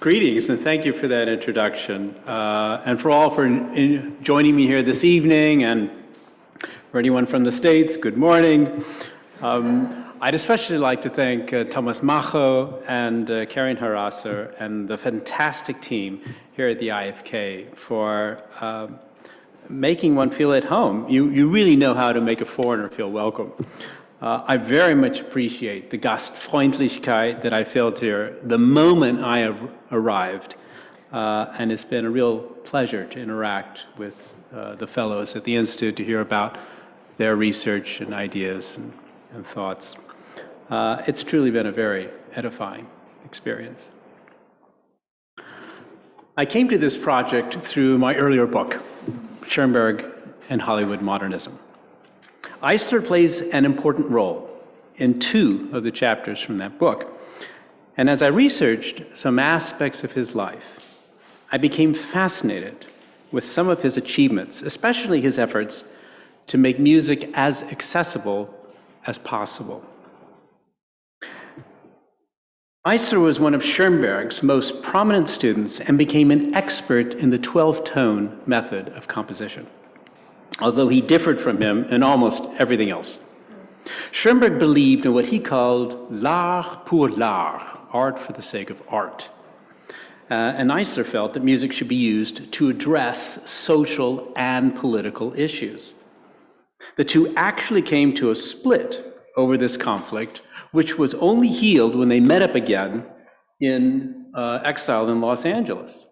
Greetings, and thank you for that introduction, and for all for joining me here this evening, and for anyone from the States, good morning. I'd especially like to thank Thomas Macho and Karin Harasser and the fantastic team here at the IFK for making one feel at home. You really know how to make a foreigner feel welcome. I very much appreciate the Gastfreundlichkeit that I felt here the moment I have arrived, and it's been a real pleasure to interact with the fellows at the Institute to hear about their research and ideas and thoughts. It's truly been a very edifying experience. I came to this project through my earlier book, Schoenberg and Hollywood Modernism. Eisler plays an important role in 2 of the chapters from that book. And as I researched some aspects of his life, I became fascinated with some of his achievements, especially his efforts to make music as accessible as possible. Eisler was one of Schoenberg's most prominent students and became an expert in the 12-tone method of composition, although he differed from him in almost everything else. Schoenberg believed in what he called l'art pour l'art, art for the sake of art. And Eisler felt that music should be used to address social and political issues. The 2 actually came to a split over this conflict, which was only healed when they met up again in exile in Los Angeles.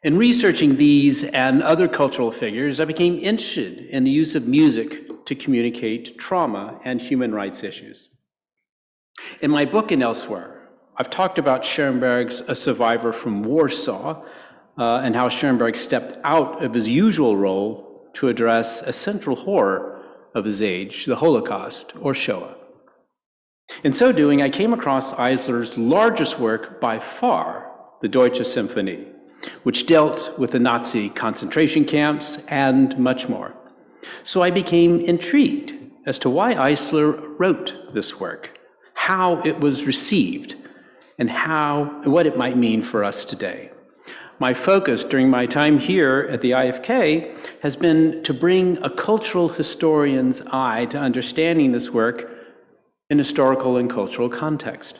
In researching these and other cultural figures, I became interested in the use of music to communicate trauma and human rights issues. In my book and elsewhere, I've talked about Schoenberg's A Survivor from Warsaw, and how Schoenberg stepped out of his usual role to address a central horror of his age, the Holocaust, or Shoah. In so doing, I came across Eisler's largest work by far, the Deutsche Sinfonie, which dealt with the Nazi concentration camps and much more. So I became intrigued as to why Eisler wrote this work, how it was received, and what it might mean for us today. My focus during my time here at the IFK has been to bring a cultural historian's eye to understanding this work in historical and cultural context.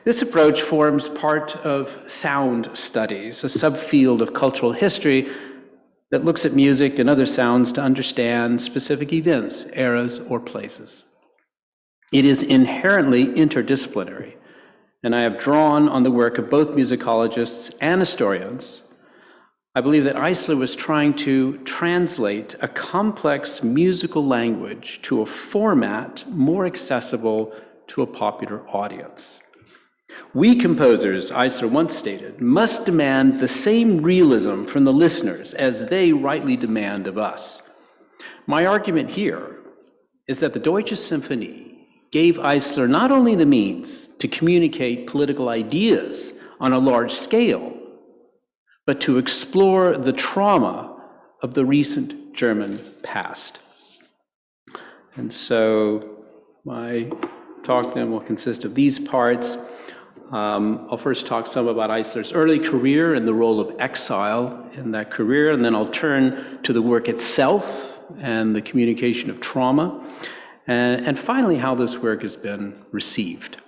This approach forms part of sound studies, a subfield of cultural history that looks at music and other sounds to understand specific events, eras, or places. It is inherently interdisciplinary, and I have drawn on the work of both musicologists and historians. I believe that Eisler was trying to translate a complex musical language to a format more accessible to a popular audience. We composers, Eisler once stated, must demand the same realism from the listeners as they rightly demand of us. My argument here is that the Deutsche Sinfonie gave Eisler not only the means to communicate political ideas on a large scale, but to explore the trauma of the recent German past. And so my talk then will consist of these parts. I'll first talk some about Eisler's early career and the role of exile in that career, and then I'll turn to the work itself and the communication of trauma, and finally how this work has been received.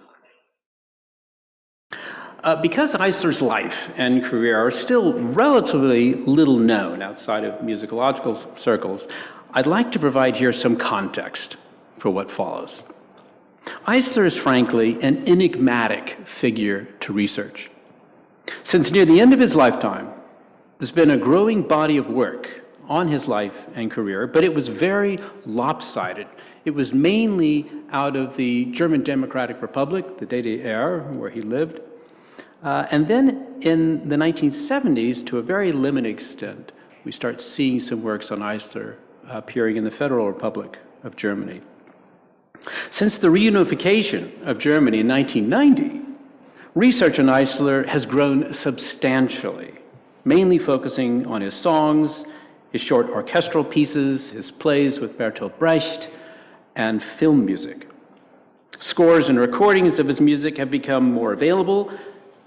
Because Eisler's life and career are still relatively little known outside of musicological circles, I'd like to provide here some context for what follows. Eisler is frankly an enigmatic figure to research. Since near the end of his lifetime, there's been a growing body of work on his life and career, but it was very lopsided. It was mainly out of the German Democratic Republic, the DDR, where he lived, and then in the 1970s, to a very limited extent, we start seeing some works on Eisler appearing in the Federal Republic of Germany. Since the reunification of Germany in 1990, research on Eisler has grown substantially, mainly focusing on his songs, his short orchestral pieces, his plays with Bertolt Brecht, and film music. Scores and recordings of his music have become more available,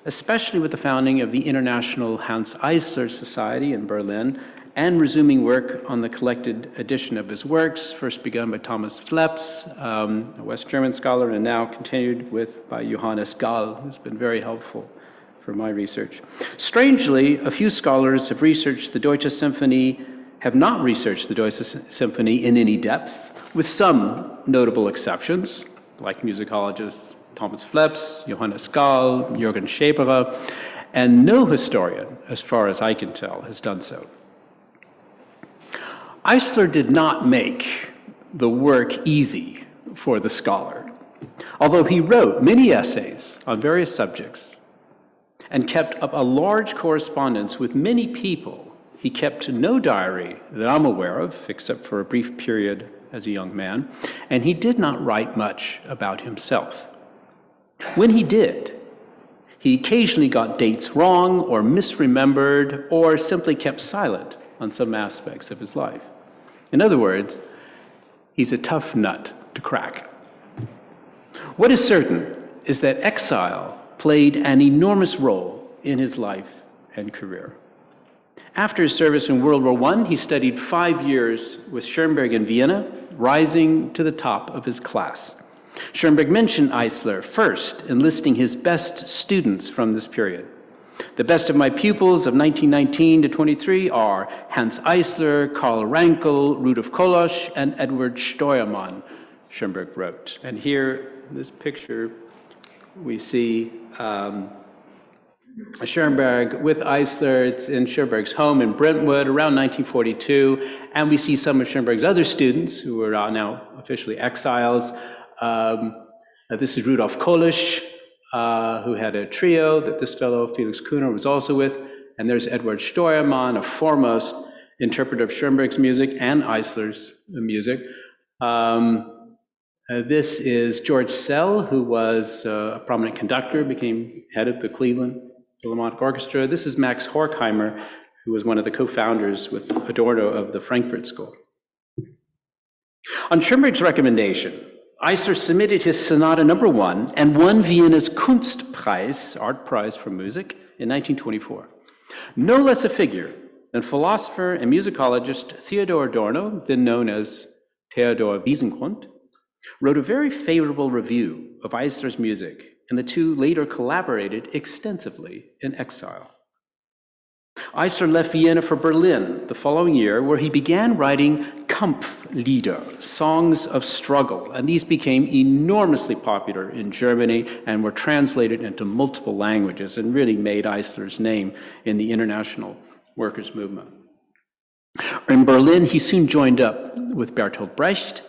especially with the founding of the International Hanns Eisler Society in Berlin and resuming work on the collected edition of his works, first begun by Thomas Phlepps, a West German scholar, and now continued with by Johannes Gall, who's been very helpful for my research. Strangely, a few scholars have researched the Deutsche Sinfonie, have not researched the Deutsche Sinfonie in any depth, with some notable exceptions, like musicologists Thomas Phlepps, Johannes Gall, Jürgen Scheperer, and no historian, as far as I can tell, has done so. Eisler did not make the work easy for the scholar, although he wrote many essays on various subjects and kept up a large correspondence with many people. He kept no diary that I'm aware of, except for a brief period as a young man, and he did not write much about himself. When he did, he occasionally got dates wrong or misremembered or simply kept silent on some aspects of his life. In other words, he's a tough nut to crack. What is certain is that exile played an enormous role in his life and career. After his service in World War I, he studied 5 years with Schoenberg in Vienna, rising to the top of his class. Schoenberg mentioned Eisler first, enlisting his best students from this period. The best of my pupils of 1919 to 23 are Hanns Eisler, Karl Rankel, Rudolf Kolosch, and Edward Steuermann, Schoenberg wrote. And here, in this picture, we see Schoenberg with Eisler. It's in Schoenberg's home in Brentwood around 1942. And we see some of Schoenberg's other students who are now officially exiles. This is Rudolf Kolosch, who had a trio that this fellow, Felix Kuhner, was also with. And there's Edward Steuermann, a foremost interpreter of Schoenberg's music and Eisler's music. This is George Sell, who was a prominent conductor, became head of the Cleveland Philharmonic Orchestra. This is Max Horkheimer, who was one of the co-founders with Adorno of the Frankfurt School. On Schoenberg's recommendation, Eisler submitted his Sonata No. 1 and won Vienna's Kunstpreis, Art Prize for Music, in 1924. No less a figure than philosopher and musicologist Theodor Adorno, then known as Theodor Wiesengrund, wrote a very favorable review of Eisler's music, and the two later collaborated extensively in exile. Eisler left Vienna for Berlin the following year, where he began writing Kampflieder, songs of struggle, and these became enormously popular in Germany and were translated into multiple languages and really made Eisler's name in the international workers' movement. In Berlin, he soon joined up with Bertolt Brecht,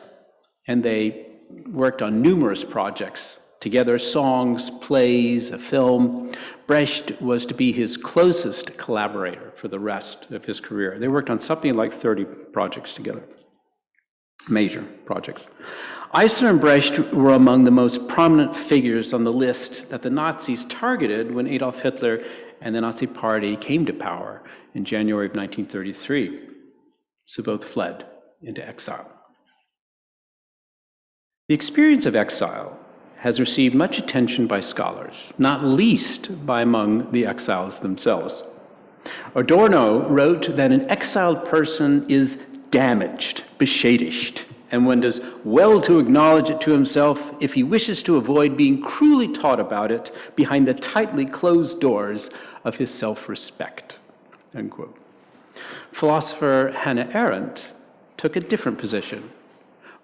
and they worked on numerous projects together, songs, plays, a film. Brecht was to be his closest collaborator for the rest of his career. They worked on something like 30 projects together, major projects. Eisler and Brecht were among the most prominent figures on the list that the Nazis targeted when Adolf Hitler and the Nazi Party came to power in January of 1933. So both fled into exile. The experience of exile has received much attention by scholars, not least by among the exiles themselves. Adorno wrote that an exiled person is damaged, beschädigt, and one does well to acknowledge it to himself if he wishes to avoid being cruelly taught about it behind the tightly closed doors of his self-respect, unquote. Philosopher Hannah Arendt took a different position,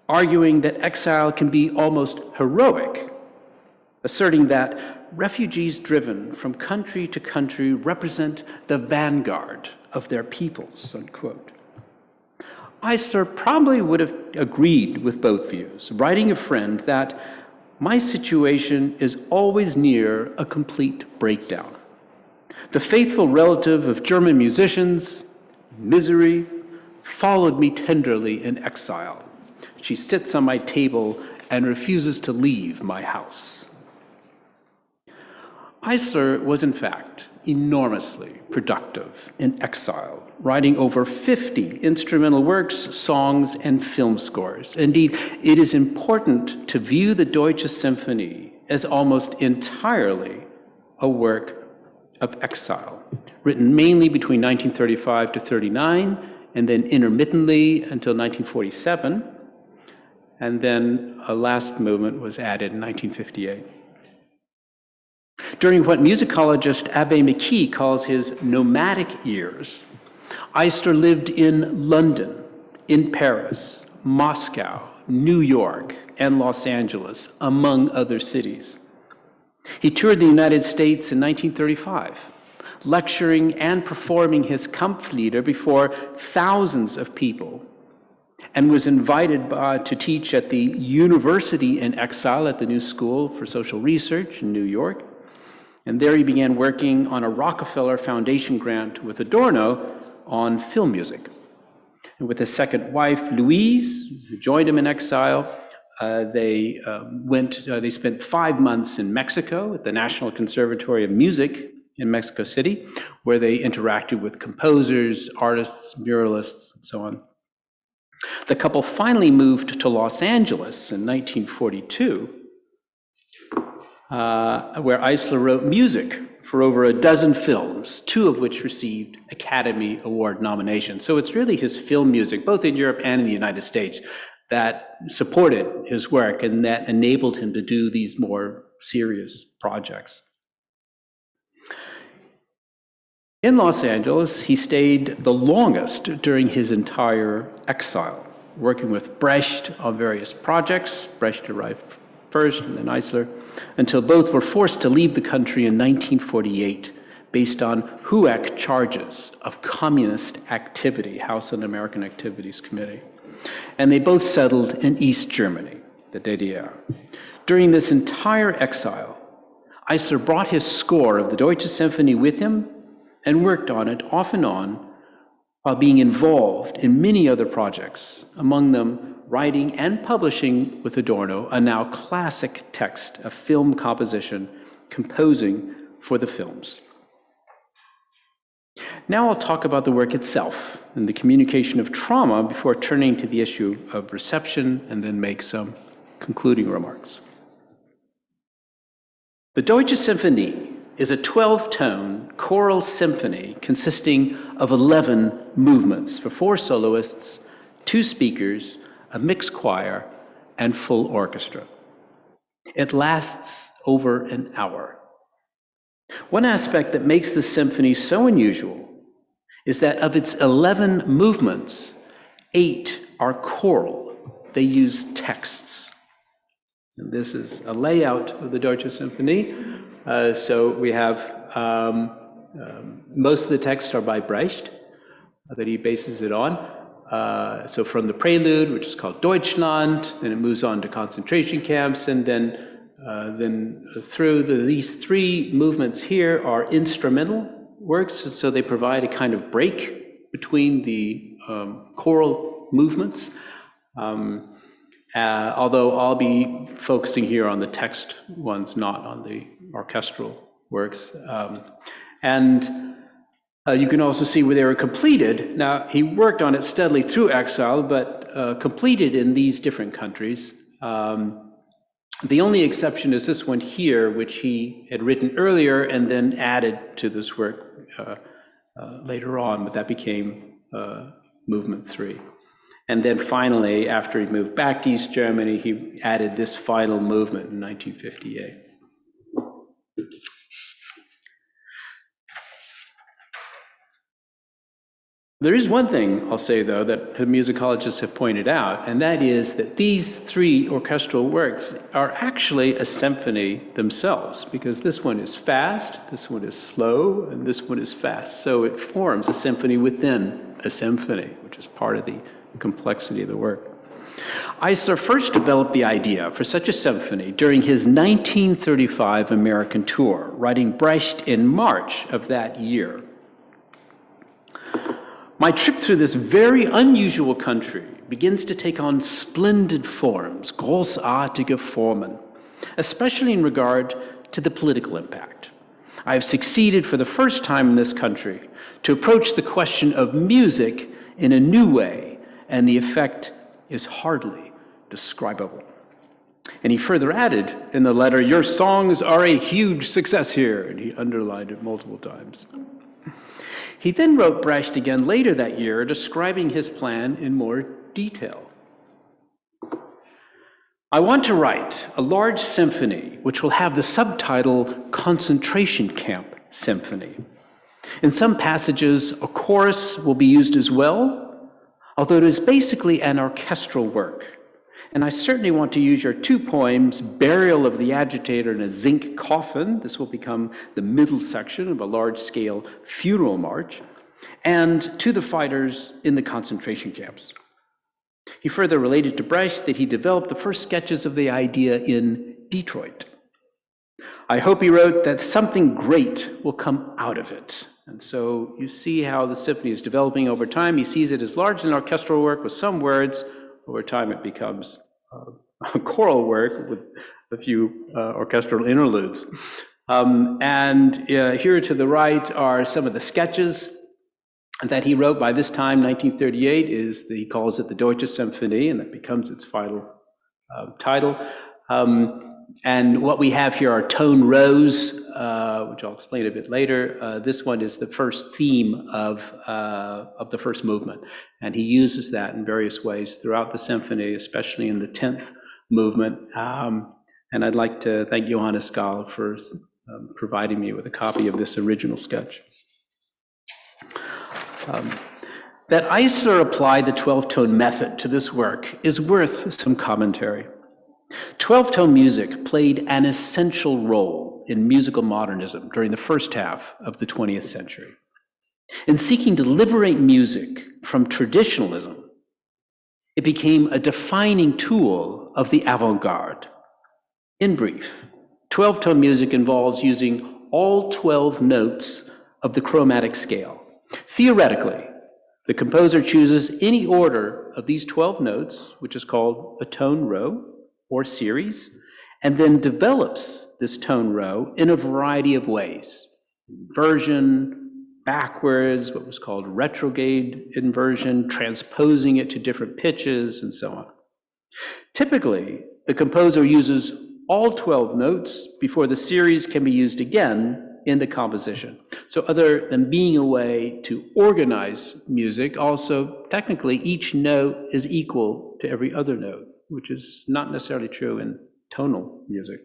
arguing that exile can be almost heroic, asserting that refugees driven from country to country represent the vanguard of their peoples, unquote. Eisler probably would have agreed with both views, writing a friend that my situation is always near a complete breakdown. The faithful relative of German musicians, misery, followed me tenderly in exile. She sits on my table and refuses to leave my house. Eisler was, in fact, enormously productive in exile, writing over 50 instrumental works, songs, and film scores. Indeed, it is important to view the Deutsche Sinfonie as almost entirely a work of exile, written mainly between 1935 to 39, and then intermittently until 1947, and then a last movement was added in 1958. During what musicologist Abbe McKee calls his nomadic years, Eisler lived in London, in Paris, Moscow, New York, and Los Angeles, among other cities. He toured the United States in 1935, lecturing and performing his Kampflieder before thousands of people, and was invited to teach at the University in Exile at the New School for Social Research in New York. And there he began working on a Rockefeller Foundation grant with Adorno on film music. And with his second wife, Louise, who joined him in exile, they spent 5 months in Mexico at the National Conservatory of Music in Mexico City, where they interacted with composers, artists, muralists, and so on. The couple finally moved to Los Angeles in 1942, where Eisler wrote music for over a dozen films, 2 of which received Academy Award nominations. So it's really his film music, both in Europe and in the United States, that supported his work and that enabled him to do these more serious projects. In Los Angeles, he stayed the longest during his entire exile, working with Brecht on various projects. Brecht arrived first and then Eisler, until both were forced to leave the country in 1948 based on HUAC charges of communist activity, House Un-American Activities Committee. And they both settled in East Germany, the DDR. During this entire exile, Eisler brought his score of the Deutsche Sinfonie with him and worked on it off and on while being involved in many other projects, among them writing and publishing with Adorno a now classic text of film composition, composing for the films. Now I'll talk about the work itself and the communication of trauma before turning to the issue of reception and then make some concluding remarks. The Deutsche Sinfonie is a 12-tone choral symphony consisting of 11 movements for 4 soloists, 2 speakers, a mixed choir, and full orchestra. It lasts over an hour. One aspect that makes the symphony so unusual is that of its 11 movements, 8 are choral. They use texts. And this is a layout of the Deutsche Sinfonie. So we have most of the texts are by Brecht that he bases it on. So from the prelude, which is called Deutschland, then it moves on to concentration camps, and then through these 3 movements here are instrumental works, so they provide a kind of break between the choral movements. Although I'll be focusing here on the text ones, not on the orchestral works. You can also see where they were completed. Now, he worked on it steadily through exile, but completed in these different countries. The only exception is this one here, which he had written earlier and then added to this work later on, but that became movement 3. And then finally, after he moved back to East Germany, he added this final movement in 1958. There is one thing I'll say, though, that musicologists have pointed out, and that is that these 3 orchestral works are actually a symphony themselves, because this one is fast, this one is slow, and this one is fast. So it forms a symphony within a symphony, which is part of the complexity of the work. Eisler first developed the idea for such a symphony during his 1935 American tour, writing Brecht in March of that year. My trip through this very unusual country begins to take on splendid forms, großartige Formen, especially in regard to the political impact. I have succeeded for the first time in this country to approach the question of music in a new way, and the effect is hardly describable." And he further added in the letter, "Your songs are a huge success here," and he underlined it multiple times. He then wrote Brecht again later that year, describing his plan in more detail. "I want to write a large symphony which will have the subtitle Concentration Camp Symphony. In some passages, a chorus will be used as well, although it is basically an orchestral work. And I certainly want to use your two poems, Burial of the Agitator in a Zinc Coffin. This will become the middle section of a large-scale funeral march, and To the Fighters in the Concentration Camps." He further related to Brecht that he developed the first sketches of the idea in Detroit. "I hope," he wrote, "that something great will come out of it." And so you see how the symphony is developing over time. He sees it as largely an orchestral work with some words. Over time, it becomes a choral work with a few orchestral interludes. Here to the right are some of the sketches that he wrote. By this time, 1938, he calls it the Deutsche Sinfonie, and that becomes its final title. And what we have here are tone rows, which I'll explain a bit later. This one is the first theme of the first movement, and he uses that in various ways throughout the symphony, especially in the 10th movement. And I'd like to thank Johannes Gall for providing me with a copy of this original sketch. That Eisler applied the 12-tone method to this work is worth some commentary. 12-tone music played an essential role in musical modernism during the first half of the 20th century. In seeking to liberate music from traditionalism, it became a defining tool of the avant-garde. In brief, 12-tone music involves using all 12 notes of the chromatic scale. Theoretically, the composer chooses any order of these 12 notes, which is called a tone row or series, and then develops this tone row in a variety of ways. Inversion, backwards, what was called retrograde inversion, transposing it to different pitches, and so on. Typically, the composer uses all 12 notes before the series can be used again in the composition. So other than being a way to organize music, also technically each note is equal to every other note, which is not necessarily true in tonal music.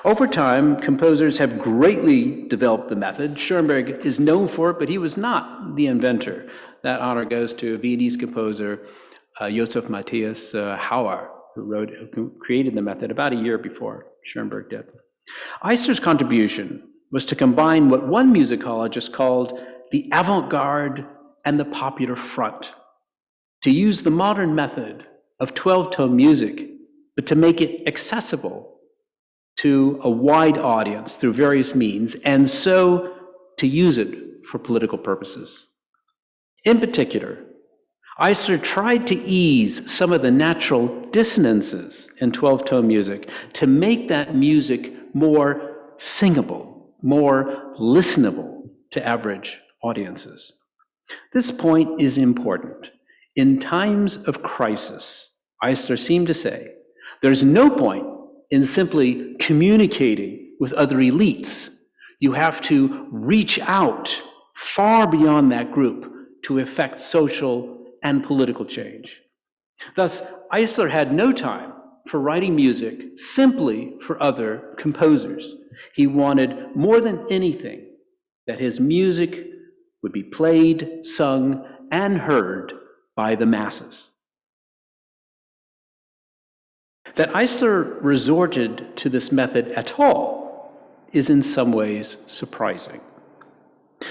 Over time, composers have greatly developed the method. Schoenberg is known for it, but he was not the inventor. That honor goes to a Viennese composer, Joseph Matthias Hauer, who created the method about a year before Schoenberg did. Eisler's contribution was to combine what one musicologist called the avant-garde and the popular front, to use the modern method of 12-tone music, but to make it accessible to a wide audience through various means, and so to use it for political purposes. In particular, Eisler tried to ease some of the natural dissonances in 12-tone music to make that music more singable, more listenable to average audiences. This point is important. In times of crisis, Eisler seemed to say, there's no point in simply communicating with other elites. You have to reach out far beyond that group to effect social and political change. Thus, Eisler had no time for writing music simply for other composers. He wanted more than anything that his music would be played, sung, and heard by the masses. That Eisler resorted to this method at all is in some ways surprising.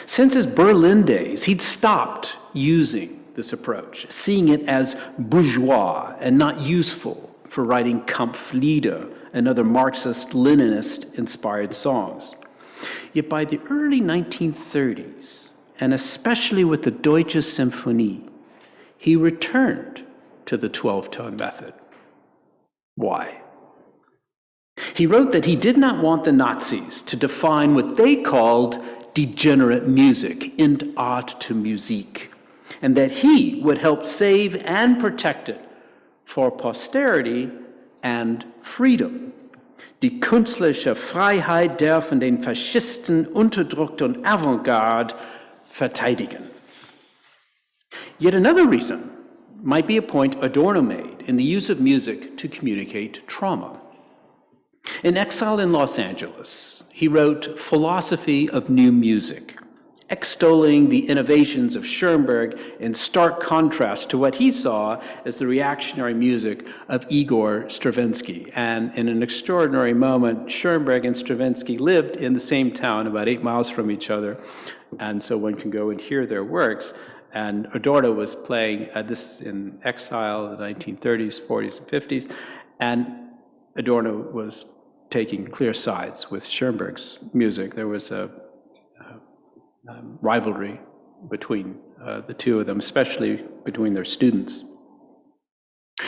Since his Berlin days, he'd stopped using this approach, seeing it as bourgeois and not useful for writing Kampflieder and other Marxist-Leninist-inspired songs. Yet by the early 1930s, and especially with the Deutsche Sinfonie, he returned to the 12-tone method. Why? He wrote that he did not want the Nazis to define what they called degenerate music, int art to Musik, and that he would help save and protect it for posterity and freedom. Die künstlerische Freiheit der von den Faschisten unterdrückten Avantgarde verteidigen. Yet another reason might be a point Adorno made in the use of music to communicate trauma. In exile in Los Angeles, he wrote Philosophy of New Music, extolling the innovations of Schoenberg in stark contrast to what he saw as the reactionary music of Igor Stravinsky. And in an extraordinary moment, Schoenberg and Stravinsky lived in the same town, about 8 miles from each other, and so one can go and hear their works. And Adorno was playing this in exile in the 1930s, 40s, and 50s, and Adorno was taking clear sides with Schoenberg's music. There was a rivalry between the two of them, especially between their students.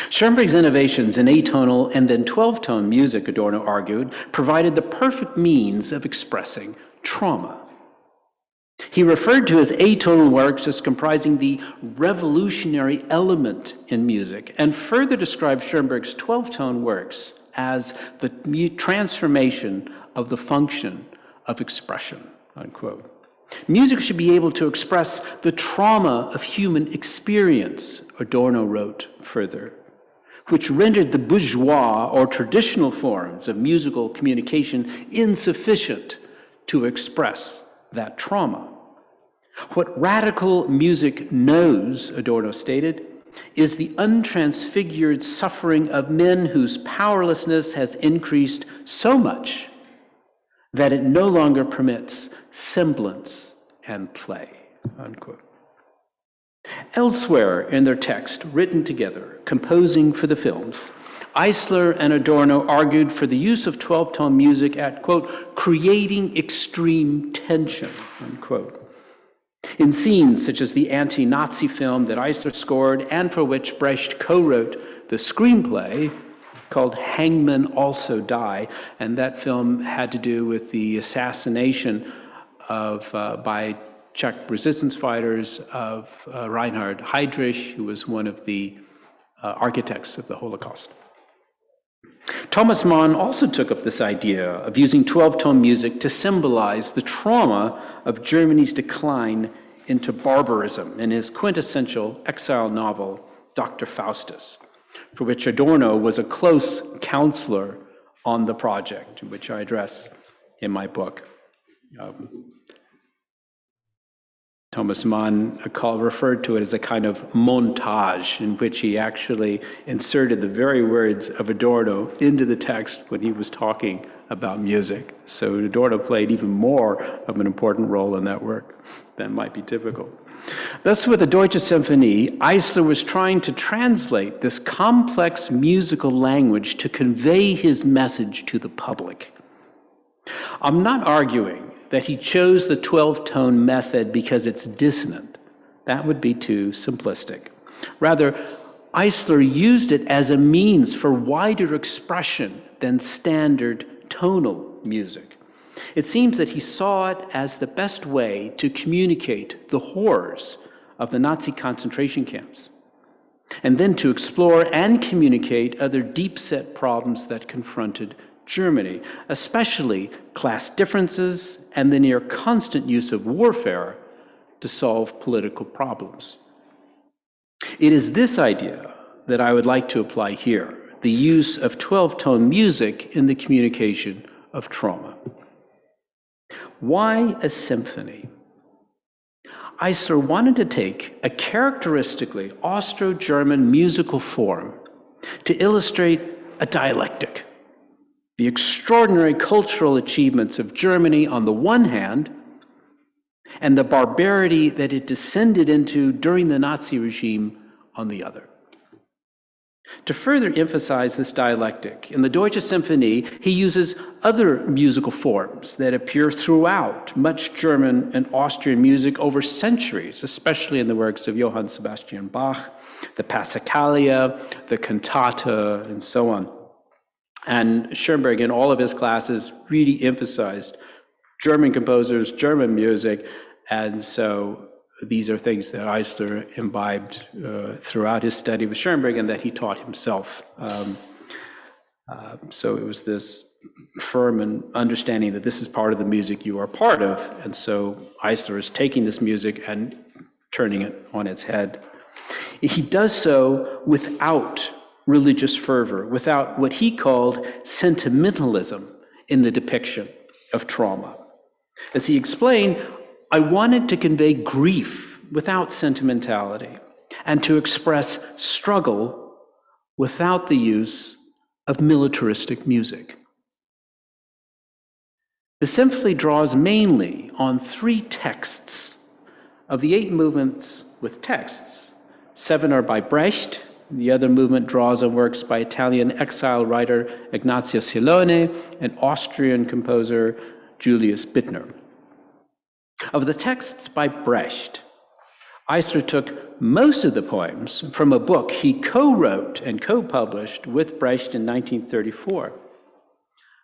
Schoenberg's innovations in atonal and then 12-tone music, Adorno argued, provided the perfect means of expressing trauma. He referred to his atonal works as comprising the revolutionary element in music, and further described Schoenberg's 12-tone works as the transformation of the function of expression, unquote. Music should be able to express the trauma of human experience, Adorno wrote further, which rendered the bourgeois or traditional forms of musical communication insufficient to express that trauma. What radical music knows, Adorno stated, is the untransfigured suffering of men whose powerlessness has increased so much that it no longer permits semblance and play, unquote. Elsewhere in their text, written together, composing for the films, Eisler and Adorno argued for the use of 12-tone music at, quote, creating extreme tension, unquote. In scenes such as the anti-Nazi film that Eisler scored and for which Brecht co-wrote the screenplay called Hangmen Also Die, and that film had to do with the assassination of, by Czech resistance fighters of Reinhard Heydrich, who was one of the architects of the Holocaust. Thomas Mann also took up this idea of using 12-tone music to symbolize the trauma of Germany's decline into barbarism in his quintessential exile novel, Dr. Faustus, for which Adorno was a close counselor on the project, which I address in my book. Thomas Mann referred to it as a kind of montage in which he actually inserted the very words of Adorno into the text when he was talking about music. So Adorno played even more of an important role in that work than might be typical. Thus, with the Deutsche Sinfonie, Eisler was trying to translate this complex musical language to convey his message to the public. I'm not arguing that he chose the 12-tone method because it's dissonant. That would be too simplistic. Rather, Eisler used it as a means for wider expression than standard tonal music. It seems that he saw it as the best way to communicate the horrors of the Nazi concentration camps, and then to explore and communicate other deep-set problems that confronted Germany, especially class differences and the near constant use of warfare to solve political problems. It is this idea that I would like to apply here, the use of 12-tone music in the communication of trauma. Why a symphony? Eisler wanted to take a characteristically Austro-German musical form to illustrate a dialectic, the extraordinary cultural achievements of Germany on the one hand, and the barbarity that it descended into during the Nazi regime on the other. To further emphasize this dialectic, in the Deutsche Sinfonie, he uses other musical forms that appear throughout much German and Austrian music over centuries, especially in the works of Johann Sebastian Bach, the Passacaglia, the cantata, and so on. And Schoenberg, in all of his classes, really emphasized German composers, German music, and so these are things that Eisler imbibed throughout his study with Schoenberg and that he taught himself. So it was this firm understanding that this is part of the music you are part of, and so Eisler is taking this music and turning it on its head. He does so without religious fervor, without what he called sentimentalism in the depiction of trauma. As he explained, I wanted to convey grief without sentimentality and to express struggle without the use of militaristic music. The symphony draws mainly on 3 texts. Of the 8 movements with texts, 7 are by Brecht. The other movement draws on works by Italian exile writer Ignazio Silone and Austrian composer Julius Bittner. Of the texts by Brecht, Eisler took most of the poems from a book he co-wrote and co-published with Brecht in 1934.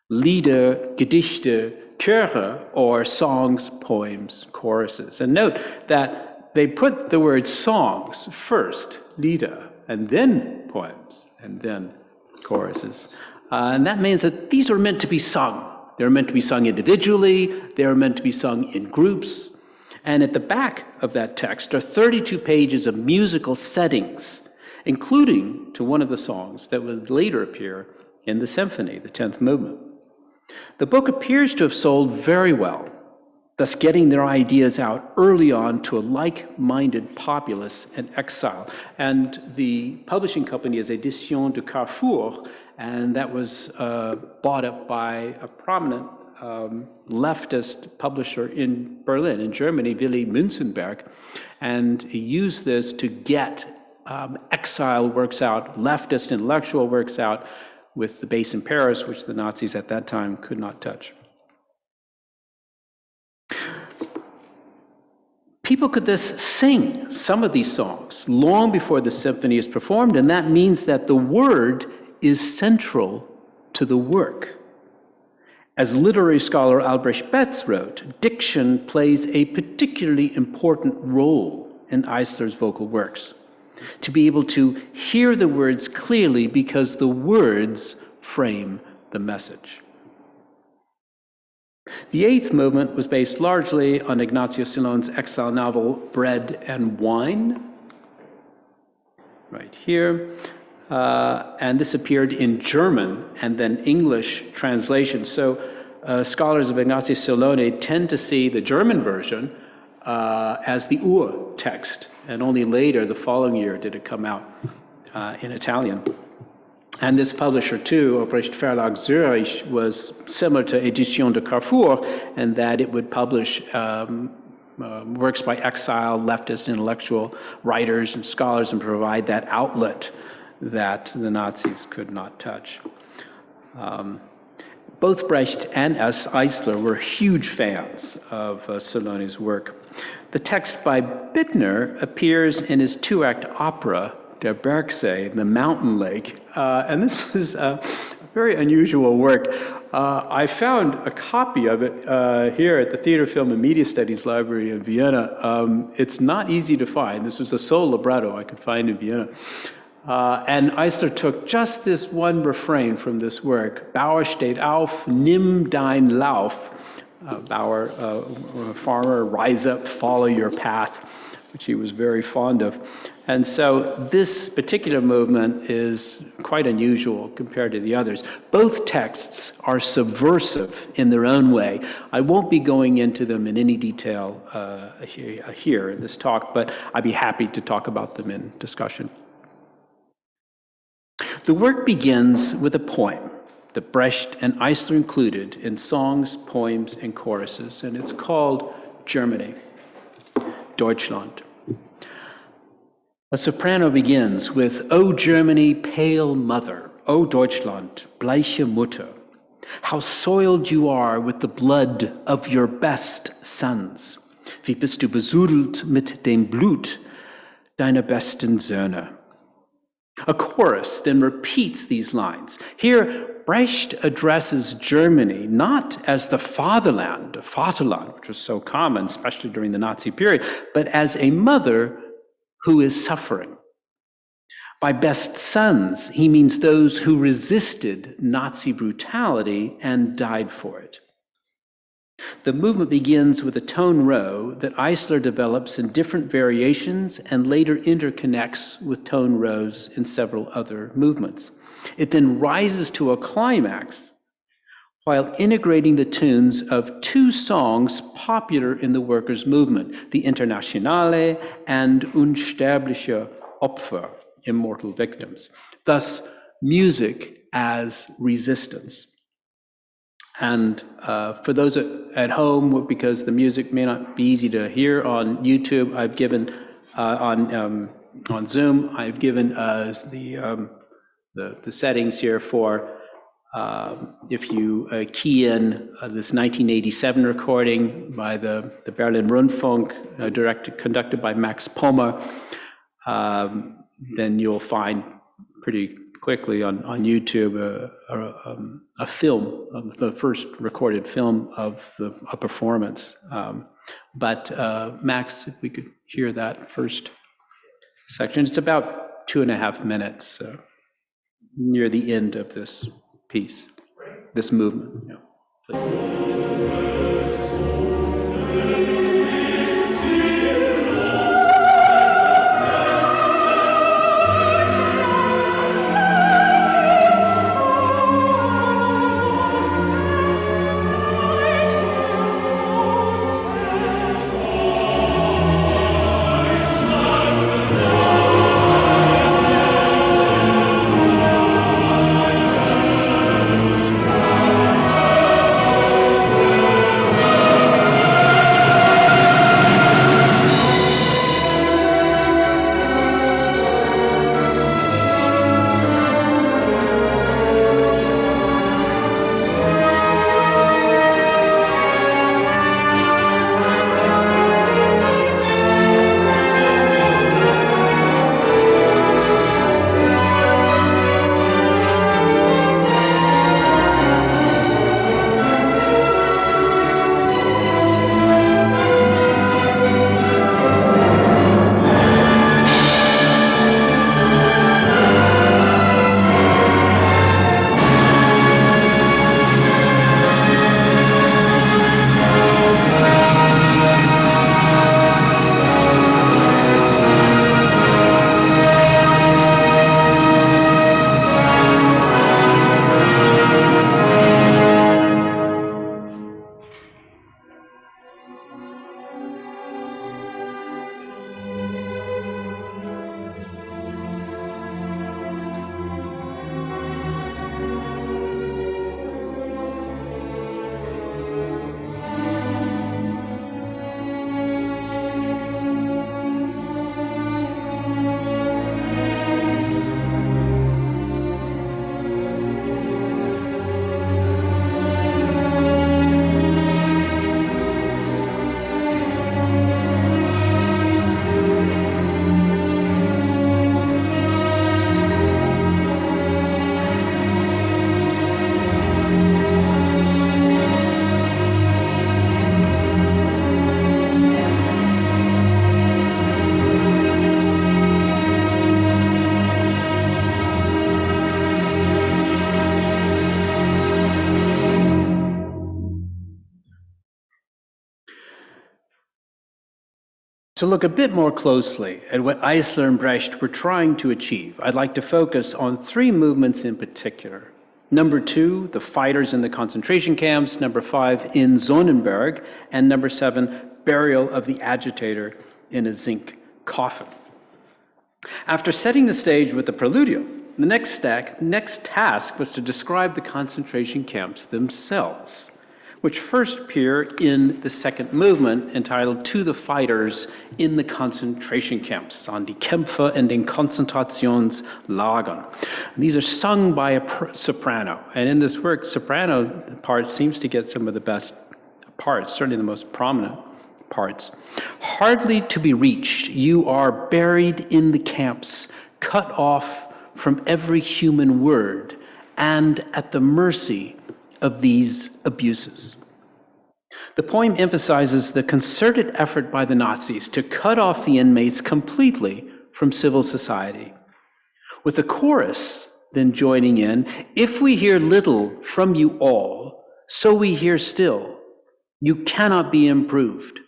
Lieder, Gedichte, Chöre, or songs, poems, choruses. And note that they put the word songs first, Lieder, and then poems, and then choruses. And that means that these are meant to be sung. They're meant to be sung individually, they're meant to be sung in groups. And at the back of that text are 32 pages of musical settings, including to one of the songs that would later appear in the symphony, the 10th movement. The book appears to have sold very well, thus getting their ideas out early on to a like-minded populace in exile. And the publishing company is Éditions de Carrefour, and that was bought up by a prominent leftist publisher in Berlin, in Germany, Willy Münzenberg, and he used this to get exile works out, leftist intellectual works out, with the base in Paris, which the Nazis at that time could not touch. People could thus sing some of these songs long before the symphony is performed, and that means that the word is central to the work. As literary scholar Albrecht Betz wrote, diction plays a particularly important role in Eisler's vocal works. To be able to hear the words clearly because the words frame the message. The 8th movement was based largely on Ignazio Silone's exile novel Bread and Wine, right here. And this appeared in German and then English translation. So scholars of Ignazio Silone tend to see the German version as the Ur text, and only later, the following year, did it come out in Italian. And this publisher too, Obrecht Verlag Zurich, was similar to Éditions de Carrefour, in that it would publish works by exile, leftist, intellectual writers and scholars and provide that outlet that the Nazis could not touch. Both Brecht and Eisler were huge fans of Silone's work. The text by Bittner appears in his 2-act opera, Der Bergsee, The Mountain Lake, and this is a very unusual work. I found a copy of it here at the Theater, Film, and Media Studies Library in Vienna. It's not easy to find. This was the sole libretto I could find in Vienna. And Eisler took just this one refrain from this work, Bauer steht auf, nimm dein Lauf. Bauer, farmer, rise up, follow your path, which he was very fond of. And so this particular movement is quite unusual compared to the others. Both texts are subversive in their own way. I won't be going into them in any detail here in this talk, but I'd be happy to talk about them in discussion. The work begins with a poem that Brecht and Eisler included in songs, poems, and choruses, and it's called Germany, Deutschland. A soprano begins with, O Germany, pale mother, O Deutschland, bleiche Mutter, how soiled you are with the blood of your best sons. Wie bist du besudelt mit dem Blut deiner besten Söhne. A chorus then repeats these lines. Here, Brecht addresses Germany not as the fatherland, Vaterland, which was so common, especially during the Nazi period, but as a mother who is suffering. By best sons, he means those who resisted Nazi brutality and died for it. The movement begins with a tone row that Eisler develops in different variations and later interconnects with tone rows in several other movements. It then rises to a climax while integrating the tunes of two songs popular in the workers' movement, the Internationale and Unsterbliche Opfer, Immortal Victims. Thus, music as resistance. And for those at home, because the music may not be easy to hear on YouTube, I've given on Zoom, I've given the settings here for if you key in this 1987 recording by the Berlin Rundfunk, conducted by Max Pommer, then you'll find pretty quickly on YouTube a film, of the first recorded film of a performance. But Max, if we could hear that first section. It's about 2.5 minutes, near the end of this piece, this movement. Yeah, please. To look a bit more closely at what Eisler and Brecht were trying to achieve, I'd like to focus on 3 movements in particular. Number 2, the fighters in the concentration camps. Number 5, in Sonnenberg. And number 7, burial of the agitator in a zinc coffin. After setting the stage with the preludium, the next task was to describe the concentration camps themselves, which first appear in the second movement entitled To the Fighters in the Concentration Camps, an die Kämpfer in den Konzentrationslagern. These are sung by a soprano, and in this work, soprano part seems to get some of the best parts, certainly the most prominent parts. Hardly to be reached, you are buried in the camps, cut off from every human word and at the mercy of these abuses. The poem emphasizes the concerted effort by the Nazis to cut off the inmates completely from civil society, with the chorus then joining in, "If we hear little from you all, so we hear still. You cannot be improved.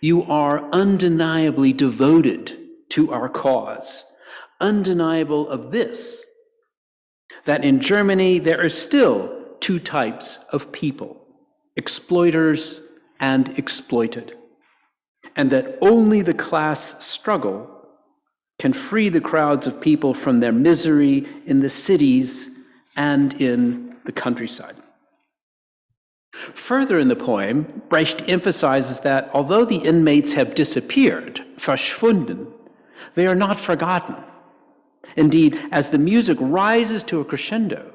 You are undeniably devoted to our cause. Undeniable of this, that in Germany there are still two types of people, exploiters and exploited, and that only the class struggle can free the crowds of people from their misery in the cities and in the countryside." Further in the poem, Brecht emphasizes that although the inmates have disappeared, verschwunden, they are not forgotten. Indeed, as the music rises to a crescendo,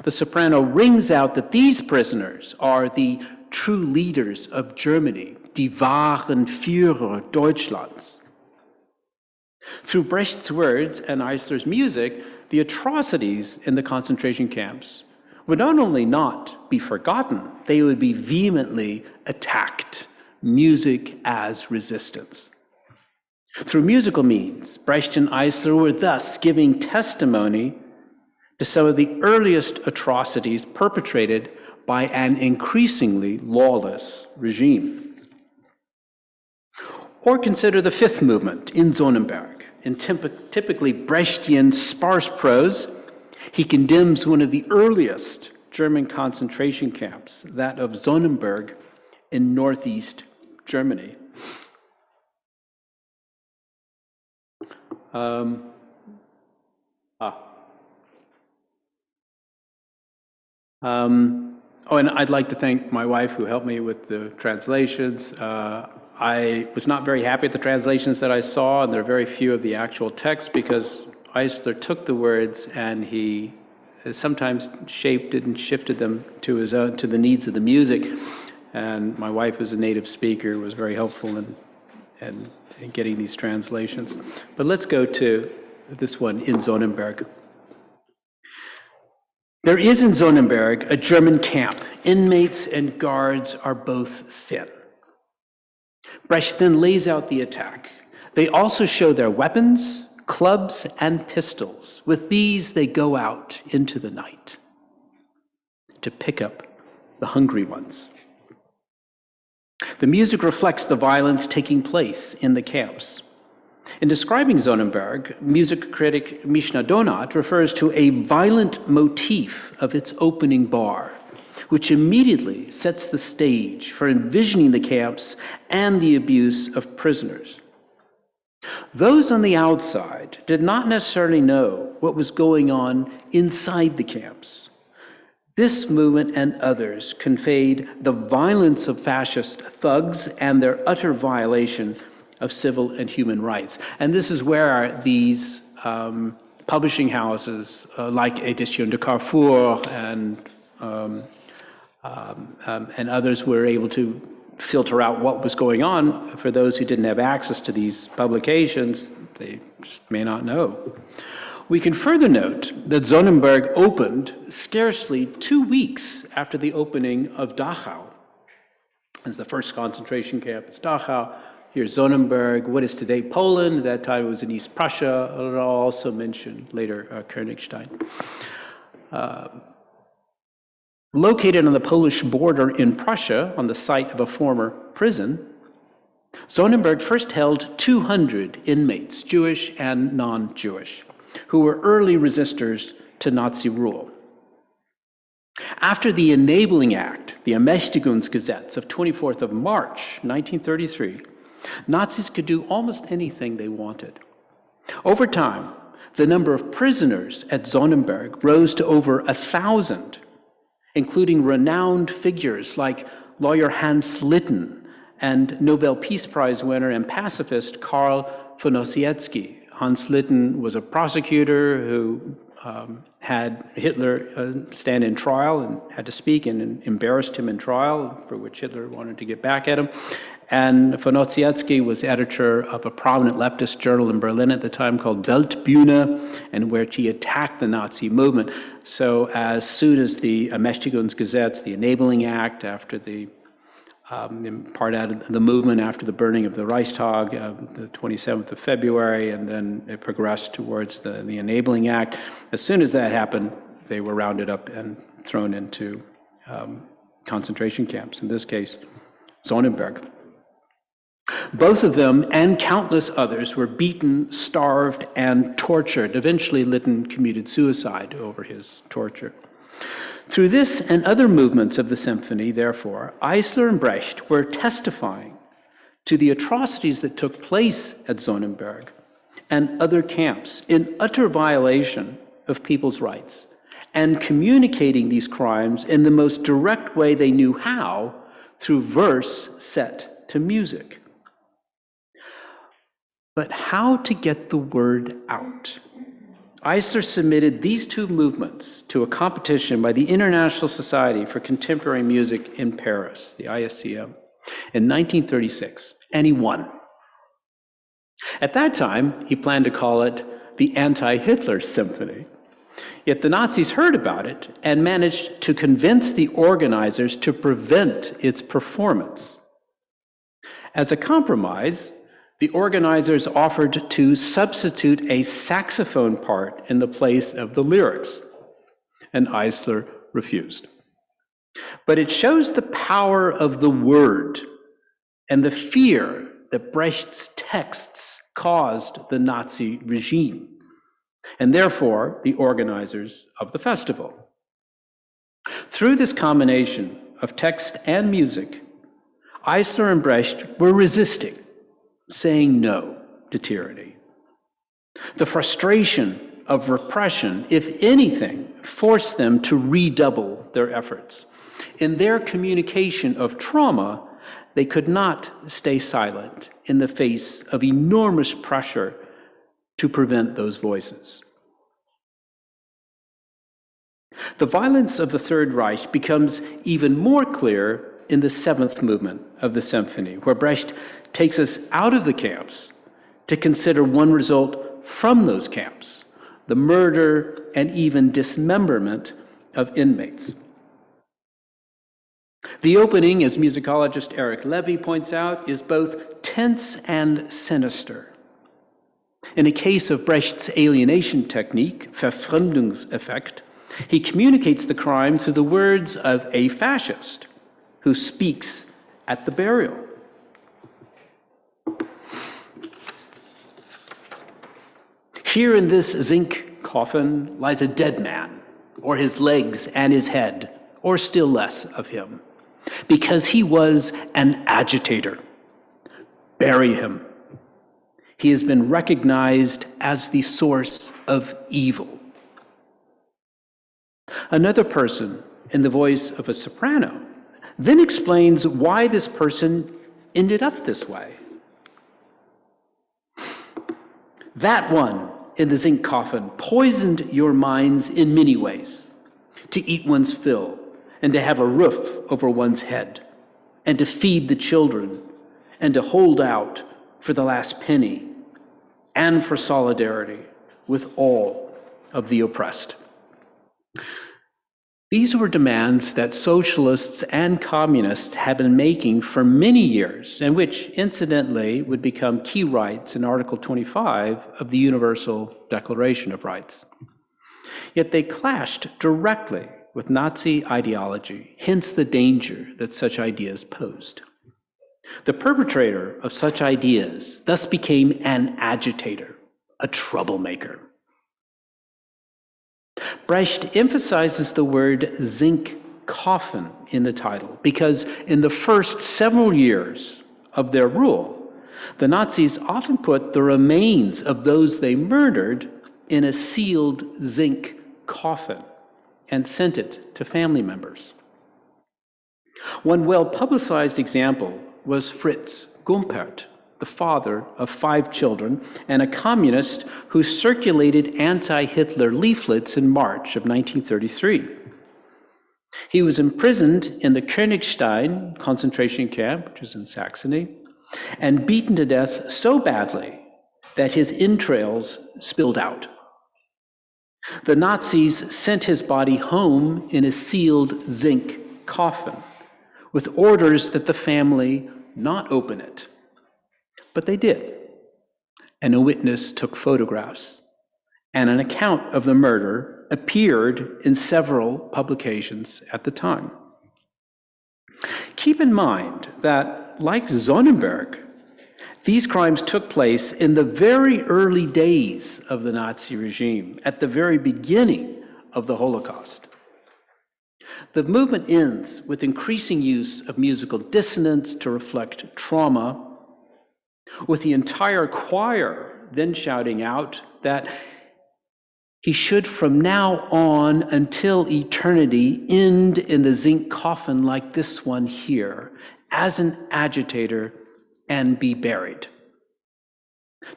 the soprano rings out that these prisoners are the true leaders of Germany, die wahren Führer Deutschlands. Through Brecht's words and Eisler's music, the atrocities in the concentration camps would not only not be forgotten, they would be vehemently attacked. Music as resistance. Through musical means, Brecht and Eisler were thus giving testimony to some of the earliest atrocities perpetrated by an increasingly lawless regime. Or consider the fifth movement in Sonnenberg. In typically Brechtian sparse prose, he condemns one of the earliest German concentration camps, that of Sonnenberg in northeast Germany. And I'd like to thank my wife who helped me with the translations. I was not very happy with the translations that I saw, and there are very few of the actual text because Eisler took the words and he sometimes shaped it and shifted them to his own, to the needs of the music. And my wife, who's a native speaker, was very helpful in getting these translations. But let's go to this one in Sonnenberg. There is in Sonnenberg a German camp. Inmates and guards are both thin. Brecht then lays out the attack. They also show their weapons, clubs, and pistols. With these, they go out into the night to pick up the hungry ones. The music reflects the violence taking place in the camps. In describing Sonnenberg, music critic Mishna Donat refers to a violent motif of its opening bar, which immediately sets the stage for envisioning the camps and the abuse of prisoners. Those on the outside did not necessarily know what was going on inside the camps. This movement and others conveyed the violence of fascist thugs and their utter violation of civil and human rights. And this is where these publishing houses like Edition de Carrefour and others were able to filter out what was going on. For those who didn't have access to these publications, they just may not know. We can further note that Sonnenberg opened scarcely 2 weeks after the opening of Dachau. As the first concentration camp is Dachau. Here's Sonnenberg, what is today Poland. At that time it was in East Prussia. I'll also mention later Königstein. Located on the Polish border in Prussia, on the site of a former prison, Sonnenberg first held 200 inmates, Jewish and non-Jewish, who were early resistors to Nazi rule. After the Enabling Act, the Ermächtigungsgesetz of 24th of March, 1933, Nazis could do almost anything they wanted. Over time, the number of prisoners at Sonnenberg rose to over 1,000, including renowned figures like lawyer Hans Litten and Nobel Peace Prize winner and pacifist Karl von Ossietzky. Hans Litten was a prosecutor who had Hitler stand in trial and had to speak and embarrassed him in trial, for which Hitler wanted to get back at him. And von Ossietzky was editor of a prominent leftist journal in Berlin at the time called Weltbühne, in which he attacked the Nazi movement. So as soon as the Ermächtigungsgesetz, the Enabling Act, after the part out of the movement after the burning of the Reichstag, the 27th of February, and then it progressed towards the Enabling Act. As soon as that happened, they were rounded up and thrown into concentration camps, in this case, Sonnenberg. Both of them and countless others were beaten, starved, and tortured. Eventually, Lytton committed suicide over his torture. Through this and other movements of the symphony, therefore, Eisler and Brecht were testifying to the atrocities that took place at Sonnenberg and other camps in utter violation of people's rights, and communicating these crimes in the most direct way they knew how, through verse set to music. But how to get the word out? Eisler submitted these two movements to a competition by the International Society for Contemporary Music in Paris, the ISCM, in 1936, and he won. At that time, he planned to call it the Anti-Hitler Symphony. Yet the Nazis heard about it and managed to convince the organizers to prevent its performance. As a compromise, the organizers offered to substitute a saxophone part in the place of the lyrics, and Eisler refused. But it shows the power of the word and the fear that Brecht's texts caused the Nazi regime, and therefore the organizers of the festival. Through this combination of text and music, Eisler and Brecht were resisting, saying no to tyranny. The frustration of repression, if anything, forced them to redouble their efforts. In their communication of trauma, they could not stay silent in the face of enormous pressure to prevent those voices. The violence of the Third Reich becomes even more clear in the seventh movement of the symphony, where Brecht takes us out of the camps to consider one result from those camps: the murder and even dismemberment of inmates. The opening, as musicologist Eric Levy points out, is both tense and sinister. In a case of Brecht's alienation technique, Verfremdungseffekt, he communicates the crime through the words of a fascist who speaks at the burial. Here in this zinc coffin lies a dead man, or his legs and his head, or still less of him, because he was an agitator. Bury him. He has been recognized as the source of evil. Another person, in the voice of a soprano, then explains why this person ended up this way. That one in the zinc coffin poisoned your minds in many ways: to eat one's fill, and to have a roof over one's head, and to feed the children, and to hold out for the last penny, and for solidarity with all of the oppressed. These were demands that socialists and communists had been making for many years, and which, incidentally, would become key rights in Article 25 of the Universal Declaration of Rights. Yet they clashed directly with Nazi ideology, hence the danger that such ideas posed. The perpetrator of such ideas thus became an agitator, a troublemaker. Brecht emphasizes the word zinc coffin in the title because in the first several years of their rule, the Nazis often put the remains of those they murdered in a sealed zinc coffin and sent it to family members. One well-publicized example was Fritz Gumpert, the father of 5 children, and a communist who circulated anti-Hitler leaflets in March of 1933. He was imprisoned in the Königstein concentration camp, which is in Saxony, and beaten to death so badly that his entrails spilled out. The Nazis sent his body home in a sealed zinc coffin with orders that the family not open it. But they did, and a witness took photographs, and an account of the murder appeared in several publications at the time. Keep in mind that, like Sonnenberg, these crimes took place in the very early days of the Nazi regime, at the very beginning of the Holocaust. The movement ends with increasing use of musical dissonance to reflect trauma, with the entire choir then shouting out that he should from now on until eternity end in the zinc coffin like this one here, as an agitator, and be buried.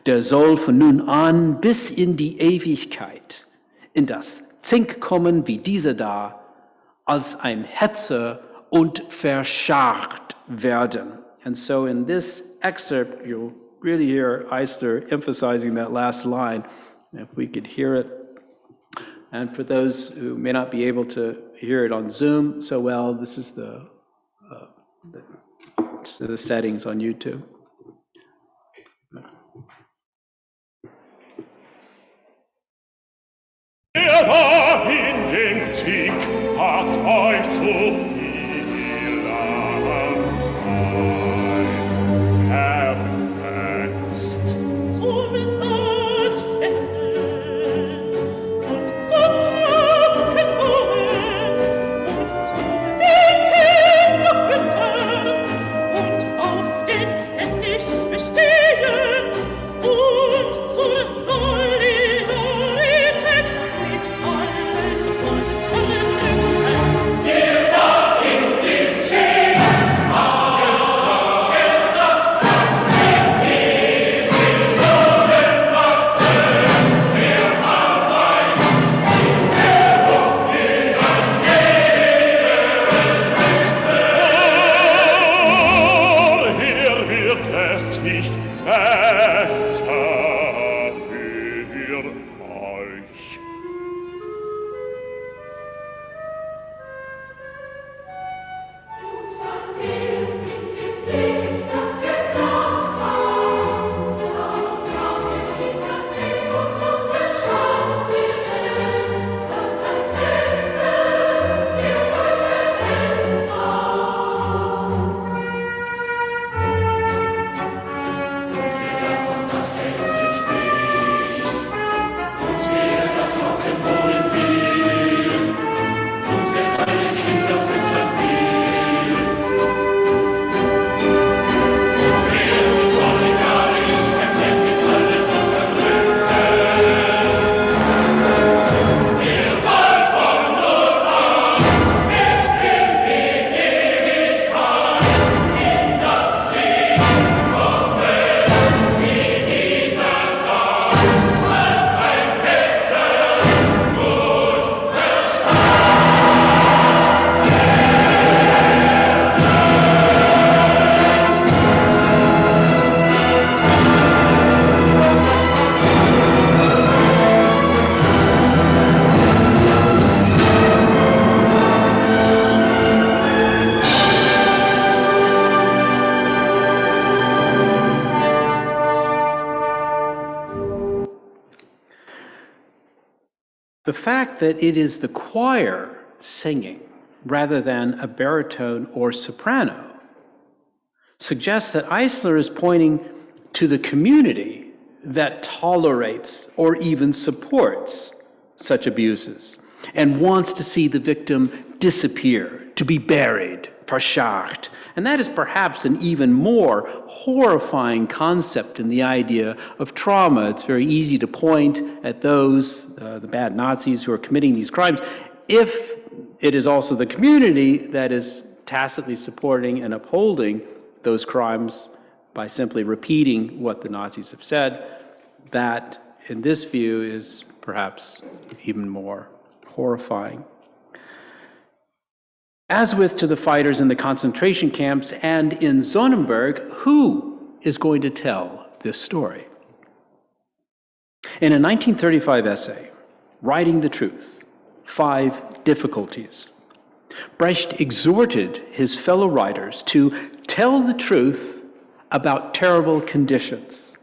Der soll von nun an bis in die Ewigkeit in das Zink kommen wie dieser da, als ein Hetzer und verscharrt werden. And so in this excerpt, you'll really hear Eisler emphasizing that last line, if we could hear it. And for those who may not be able to hear it on Zoom so well, this is the settings on YouTube. Wer da in den Zink hat euch so viel verletzt. Zum Satt essen und zum Tranken wollen und zum Denken noch füttern und auf den Pfennig bestehen und zur Solidarität mit allen Unterdrückten. Der da in dem Zink hat gesagt, dass wir mit Millionen Massen mehr Arbeit in Werbung in ein Vorher wird es nicht besser für euch. The fact that it is the choir singing rather than a baritone or soprano suggests that Eisler is pointing to the community that tolerates or even supports such abuses and wants to see the victim disappear, to be buried, verscharrt. And that is perhaps an even more horrifying concept in the idea of trauma. It's very easy to point at those, the bad Nazis who are committing these crimes, if it is also the community that is tacitly supporting and upholding those crimes by simply repeating what the Nazis have said. That, in this view, is perhaps even more horrifying. As with to the fighters in the concentration camps and in Sonnenberg, who is going to tell this story? In a 1935 essay, Writing the Truth, 5 Difficulties, Brecht exhorted his fellow writers to tell the truth about terrible conditions.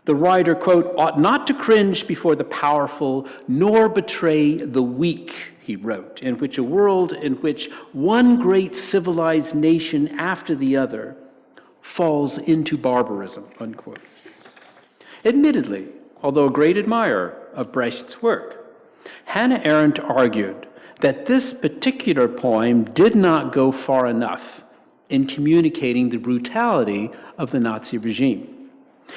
The writer, quote, ought not to cringe before the powerful, nor betray the weak, he wrote, in which a world in which one great civilized nation after the other falls into barbarism, unquote. Admittedly, although a great admirer of Brecht's work, Hannah Arendt argued that this particular poem did not go far enough in communicating the brutality of the Nazi regime.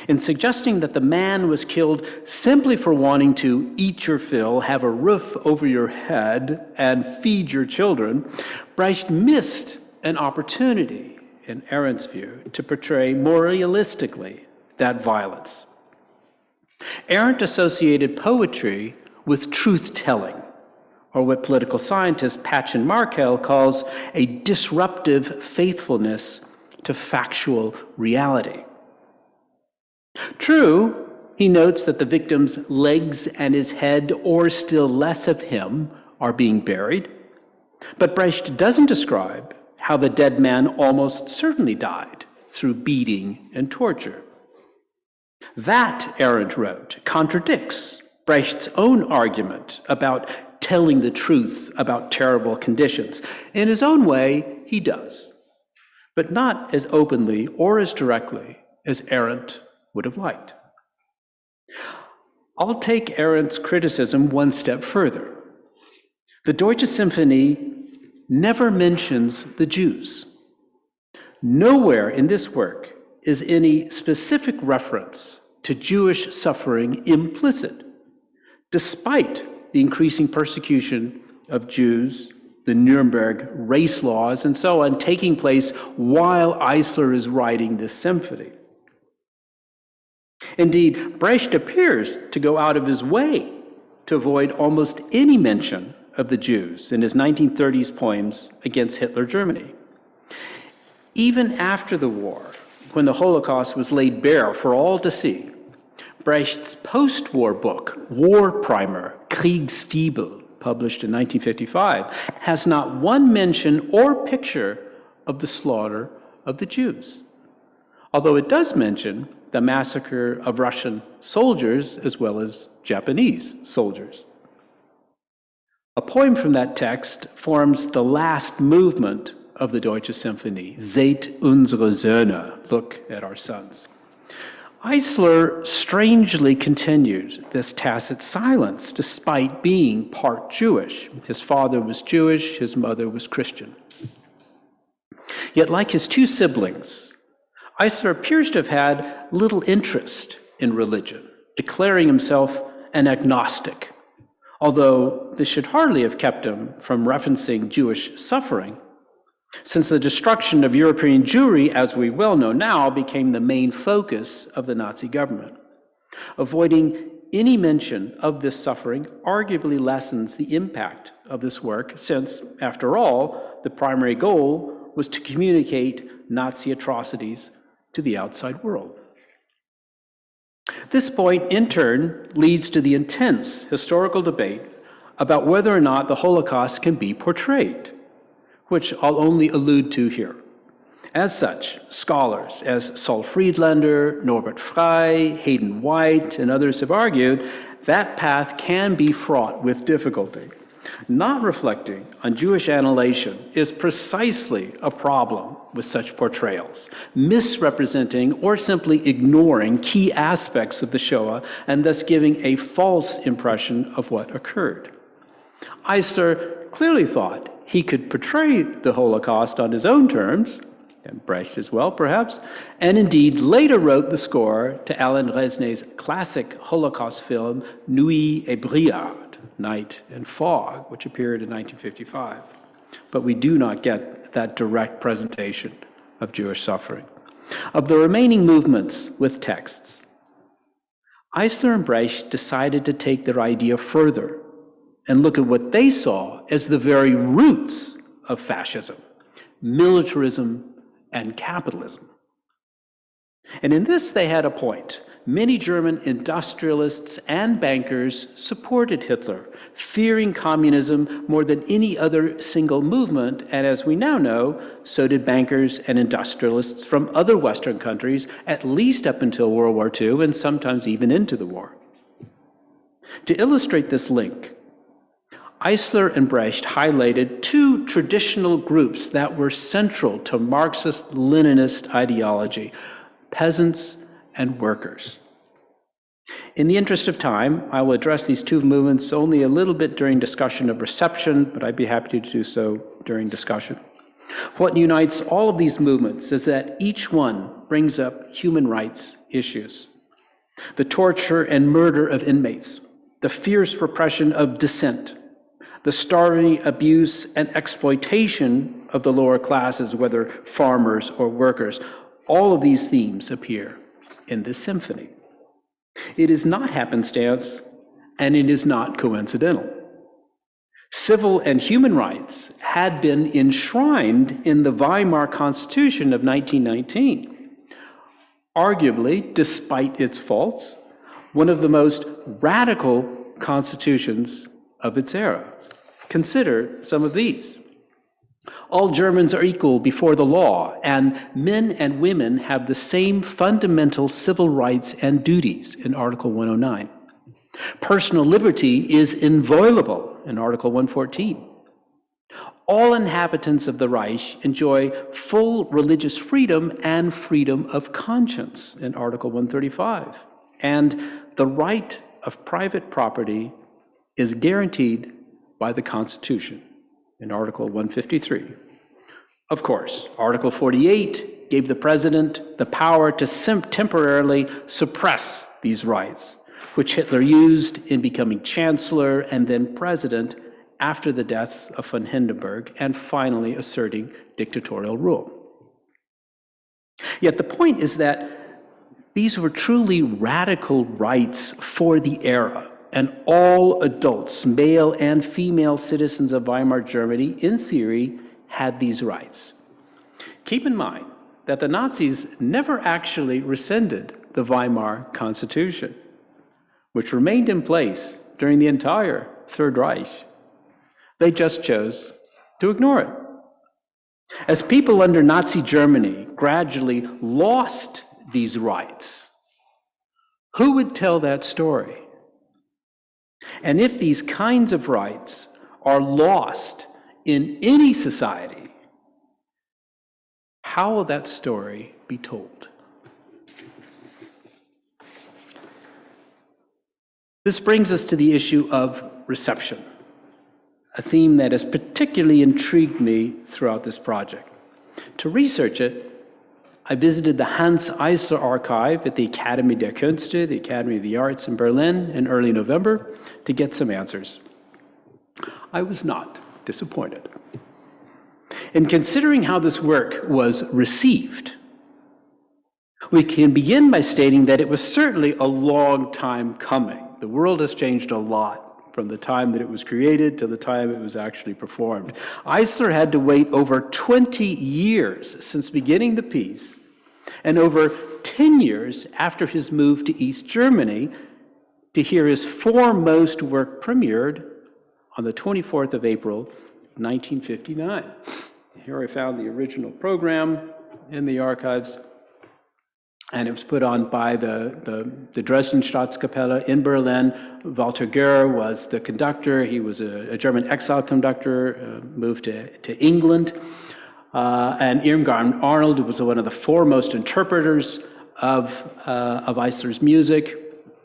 In suggesting that the man was killed simply for wanting to eat your fill, have a roof over your head, and feed your children, Brecht missed an opportunity, in Arendt's view, to portray more realistically that violence. Arendt associated poetry with truth-telling, or what political scientist Patchen Markel calls a disruptive faithfulness to factual reality. True, he notes that the victim's legs and his head, or still less of him, are being buried. But Brecht doesn't describe how the dead man almost certainly died through beating and torture. That, Arendt wrote, contradicts Brecht's own argument about telling the truth about terrible conditions. In his own way, he does, but not as openly or as directly as Arendt would have liked. I'll take Arendt's criticism one step further. The Deutsche Sinfonie never mentions the Jews. Nowhere in this work is any specific reference to Jewish suffering implicit, despite the increasing persecution of Jews, the Nuremberg race laws, and so on taking place while Eisler is writing this symphony. Indeed, Brecht appears to go out of his way to avoid almost any mention of the Jews in his 1930s poems against Hitler Germany. Even after the war, when the Holocaust was laid bare for all to see, Brecht's post-war book, War Primer, Kriegsfibel, published in 1955, has not one mention or picture of the slaughter of the Jews, although it does mention the massacre of Russian soldiers as well as Japanese soldiers. A poem from that text forms the last movement of the Deutsche Sinfonie, Seht unsere Söhne, look at our sons. Eisler strangely continued this tacit silence despite being part Jewish. His father was Jewish, his mother was Christian. Yet like his 2 siblings, Eisler appears to have had little interest in religion, declaring himself an agnostic, although this should hardly have kept him from referencing Jewish suffering, since the destruction of European Jewry, as we well know now, became the main focus of the Nazi government. Avoiding any mention of this suffering arguably lessens the impact of this work, since, after all, the primary goal was to communicate Nazi atrocities to the outside world. This point, in turn, leads to the intense historical debate about whether or not the Holocaust can be portrayed, which I'll only allude to here. As such, scholars as Saul Friedlander, Norbert Frey, Hayden White, and others have argued that path can be fraught with difficulty. Not reflecting on Jewish annihilation is precisely a problem with such portrayals, misrepresenting or simply ignoring key aspects of the Shoah and thus giving a false impression of what occurred. Eisler clearly thought he could portray the Holocaust on his own terms, and Brecht as well, perhaps, and indeed later wrote the score to Alan Resnais' classic Holocaust film, Nuit et Brouillard, Night and Fog, which appeared in 1955. But we do not get that direct presentation of Jewish suffering. Of the remaining movements with texts, Eisler and Brecht decided to take their idea further and look at what they saw as the very roots of fascism, militarism, and capitalism. And in this, they had a point. Many German industrialists and bankers supported Hitler, fearing communism more than any other single movement. And as we now know, so did bankers and industrialists from other Western countries, at least up until World War II, and sometimes even into the war. To illustrate this link, Eisler and Brecht highlighted two traditional groups that were central to Marxist-Leninist ideology: peasants and workers. In the interest of time, I will address these two movements only a little bit during discussion of reception, but I'd be happy to do so during discussion. What unites all of these movements is that each one brings up human rights issues: the torture and murder of inmates, the fierce repression of dissent, the starving, abuse, and exploitation of the lower classes, whether farmers or workers. All of these themes appear in this symphony. It is not happenstance, and it is not coincidental. Civil and human rights had been enshrined in the Weimar Constitution of 1919. Arguably, despite its faults, one of the most radical constitutions of its era. Consider some of these. All Germans are equal before the law, and men and women have the same fundamental civil rights and duties in Article 109. Personal liberty is inviolable in Article 114. All inhabitants of the Reich enjoy full religious freedom and freedom of conscience in Article 135. And the right of private property is guaranteed by the Constitution in Article 153. Of course, Article 48 gave the president the power to temporarily suppress these rights, which Hitler used in becoming chancellor and then president after the death of von Hindenburg, and finally asserting dictatorial rule. Yet the point is that these were truly radical rights for the era, and all adults, male and female citizens of Weimar Germany, in theory, had these rights. Keep in mind that the Nazis never actually rescinded the Weimar Constitution, which remained in place during the entire Third Reich. They just chose to ignore it. As people under Nazi Germany gradually lost these rights, who would tell that story? And if these kinds of rights are lost in any society, how will that story be told? This brings us to the issue of reception, a theme that has particularly intrigued me throughout this project. To research it, I visited the Hanns Eisler archive at the Academy der Künste, the Academy of the Arts in Berlin, in early November to get some answers. I was not disappointed. In considering how this work was received, we can begin by stating that it was certainly a long time coming. The world has changed a lot from the time that it was created to the time it was actually performed. Eisler had to wait over 20 years since beginning the piece, and over 10 years after his move to East Germany, to hear his foremost work premiered on the 24th of April, 1959. Here I found the original program in the archives, and it was put on by the Dresden Staatskapelle in Berlin. Walter Goer was the conductor. He was a German exile conductor, moved to England. And Irmgard Arnold was one of the foremost interpreters of Eisler's music.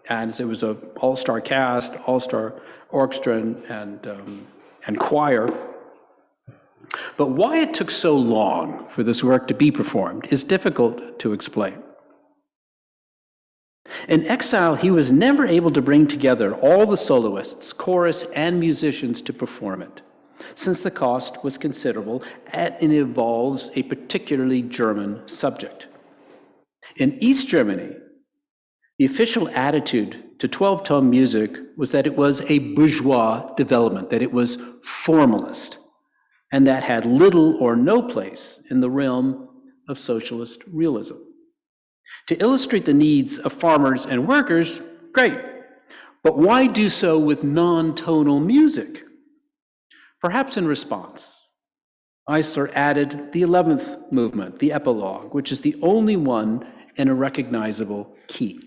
And it was an all-star cast, all-star orchestra and choir. But why it took so long for this work to be performed is difficult to explain. In exile, he was never able to bring together all the soloists, chorus, and musicians to perform it, since the cost was considerable and it involves a particularly German subject. In East Germany, the official attitude to 12-tone music was that it was a bourgeois development, that it was formalist. and that had little or no place in the realm of socialist realism. To illustrate the needs of farmers and workers, great, but why do so with non-tonal music? Perhaps in response, Eisler added the 11th movement, the epilogue, which is the only one in a recognizable key.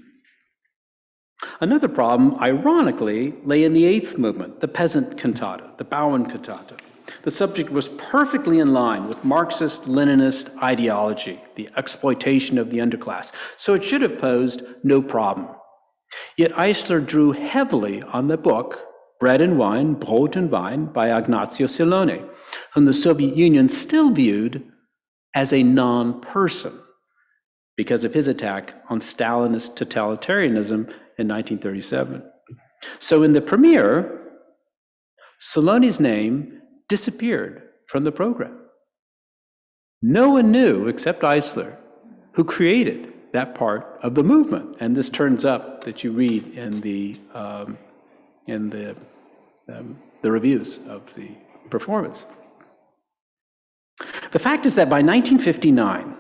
Another problem, ironically, lay in the 8th movement, the peasant cantata, the Bauern cantata. The subject was perfectly in line with Marxist-Leninist ideology, the exploitation of the underclass, so it should have posed no problem. Yet Eisler drew heavily on the book Bread and Wine, Brot und Wein by Ignazio Silone, whom the Soviet Union still viewed as a non-person because of his attack on Stalinist totalitarianism in 1937. So in the premiere, Silone's name disappeared from the program. No one knew, except Eisler, who created that part of the movement. And this turns up that you read in the reviews of the performance. The fact is that by 1959,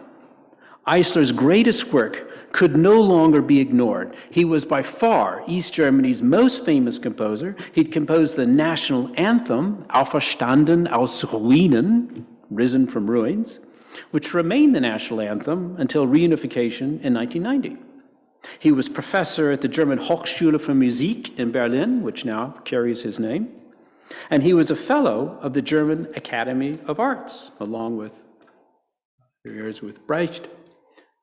Eisler's greatest work could no longer be ignored. He was by far East Germany's most famous composer. He'd composed the national anthem, Auferstanden aus Ruinen, risen from ruins, which remained the national anthem until reunification in 1990. He was professor at the German Hochschule für Musik in Berlin, which now carries his name, and he was a fellow of the German Academy of Arts, along with years with Brecht.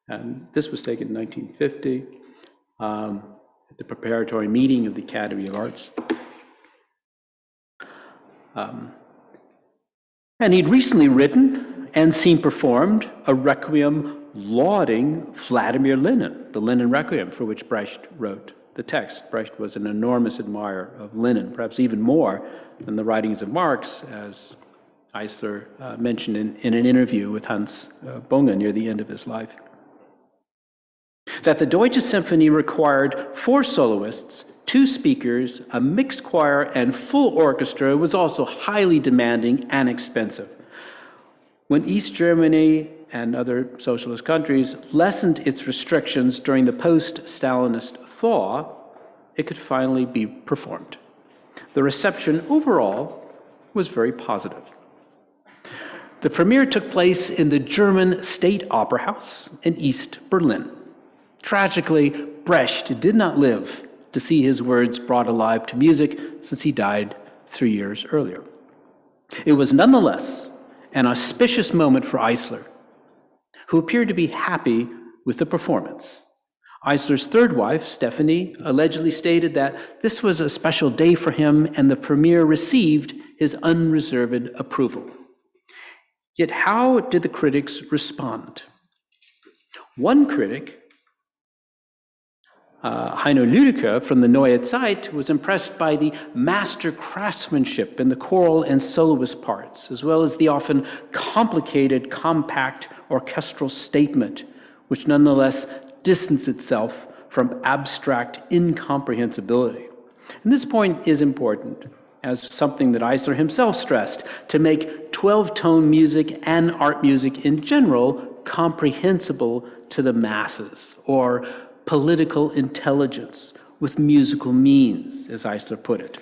And this was taken in 1950 at the preparatory meeting of the Academy of Arts. And he'd recently written and seen performed a requiem lauding Vladimir Lenin, the Lenin Requiem, for which Brecht wrote the text. Brecht was an enormous admirer of Lenin, perhaps even more than the writings of Marx, as Eisler mentioned in an interview with Hanns Eisler near the end of his life. That the Deutsche Sinfonie required 4 soloists, 2 speakers, a mixed choir, and full orchestra was also highly demanding and expensive. When East Germany and other socialist countries lessened its restrictions during the post-Stalinist thaw, it could finally be performed. The reception overall was very positive. The premiere took place in the German State Opera House in East Berlin. Tragically, Brecht did not live to see his words brought alive to music since he died 3 years earlier. It was nonetheless an auspicious moment for Eisler, who appeared to be happy with the performance. Eisler's third wife, Stephanie, allegedly stated that this was a special day for him and the premiere received his unreserved approval. Yet how did the critics respond? One critic, Heino Lüdecke from the Neue Zeit, was impressed by the master craftsmanship in the choral and soloist parts, as well as the often complicated, compact orchestral statement, which nonetheless distanced itself from abstract incomprehensibility. And this point is important, as something that Eisler himself stressed, to make 12-tone music and art music in general comprehensible to the masses, or political intelligence with musical means, as Eisler put it.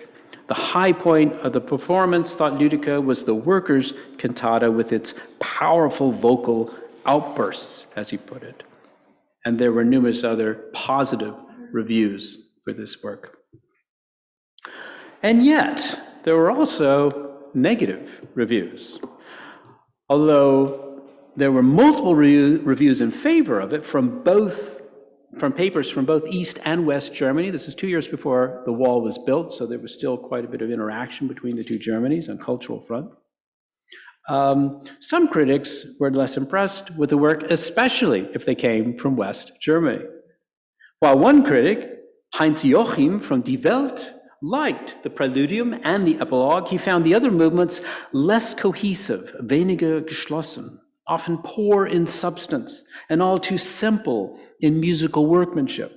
The high point of the performance, thought Lüdecke, was the workers' cantata with its powerful vocal outbursts, as he put it. And there were numerous other positive reviews for this work. And yet, there were also negative reviews. Although there were multiple reviews in favor of it from papers from both East and West Germany. This is 2 years before the wall was built, so there was still quite a bit of interaction between the two Germanys on cultural front. Some critics were less impressed with the work, especially if they came from West Germany. While one critic, Heinz Joachim from Die Welt, liked the preludium and the epilogue, he found the other movements less cohesive, weniger geschlossen, often poor in substance, and all too simple in musical workmanship.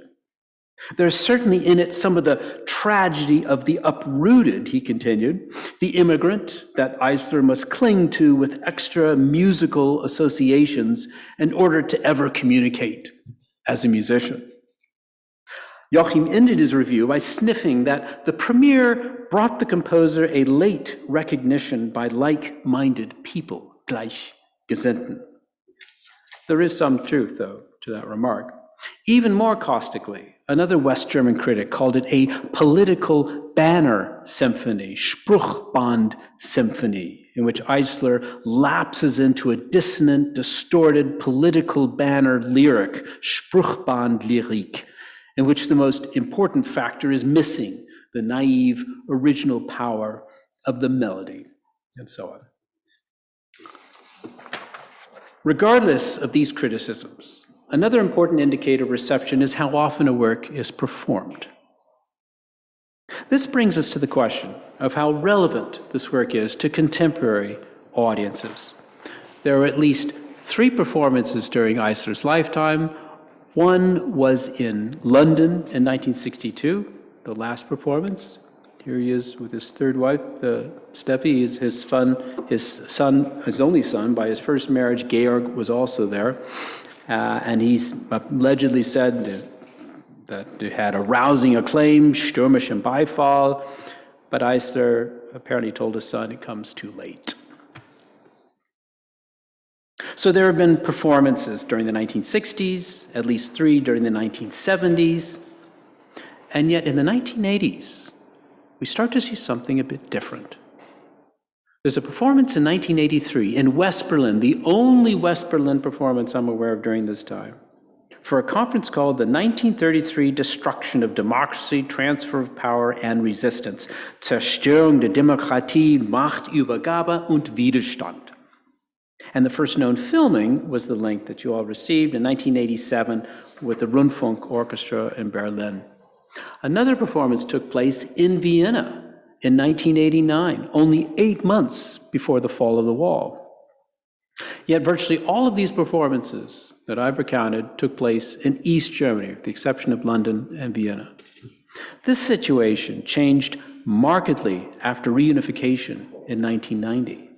There's certainly in it some of the tragedy of the uprooted, he continued, the immigrant that Eisler must cling to with extra musical associations in order to ever communicate as a musician. Joachim ended his review by sniffing that the premiere brought the composer a late recognition by like-minded people, Gleichgesinnten. There is some truth, though, to that remark. Even more caustically, another West German critic called it a political banner symphony, Spruchband symphony, in which Eisler lapses into a dissonant, distorted political banner lyric, Spruchband lyric, in which the most important factor is missing, the naive original power of the melody, and so on. Regardless of these criticisms, another important indicator of reception is how often a work is performed. This brings us to the question of how relevant this work is to contemporary audiences. There are at least 3 performances during Eisler's lifetime. One was in London in 1962, the last performance. Here he is with his third wife, Steffi, is his only son by his first marriage. Georg was also there. And he's allegedly said that it had a rousing acclaim, stürmischen Beifall, but Eisler apparently told his son it comes too late. So there have been performances during the 1960s, at least 3 during the 1970s, and yet in the 1980s, we start to see something a bit different. There's a performance in 1983 in West Berlin, the only West Berlin performance I'm aware of during this time, for a conference called the 1933 Destruction of Democracy, Transfer of Power and Resistance, Zerstörung der Demokratie, Machtübergabe und Widerstand. And the first known filming was the link that you all received in 1987 with the Rundfunk Orchestra in Berlin. Another performance took place in Vienna in 1989, only 8 months before the fall of the wall. Yet virtually all of these performances that I've recounted took place in East Germany, with the exception of London and Vienna. This situation changed markedly after reunification in 1990.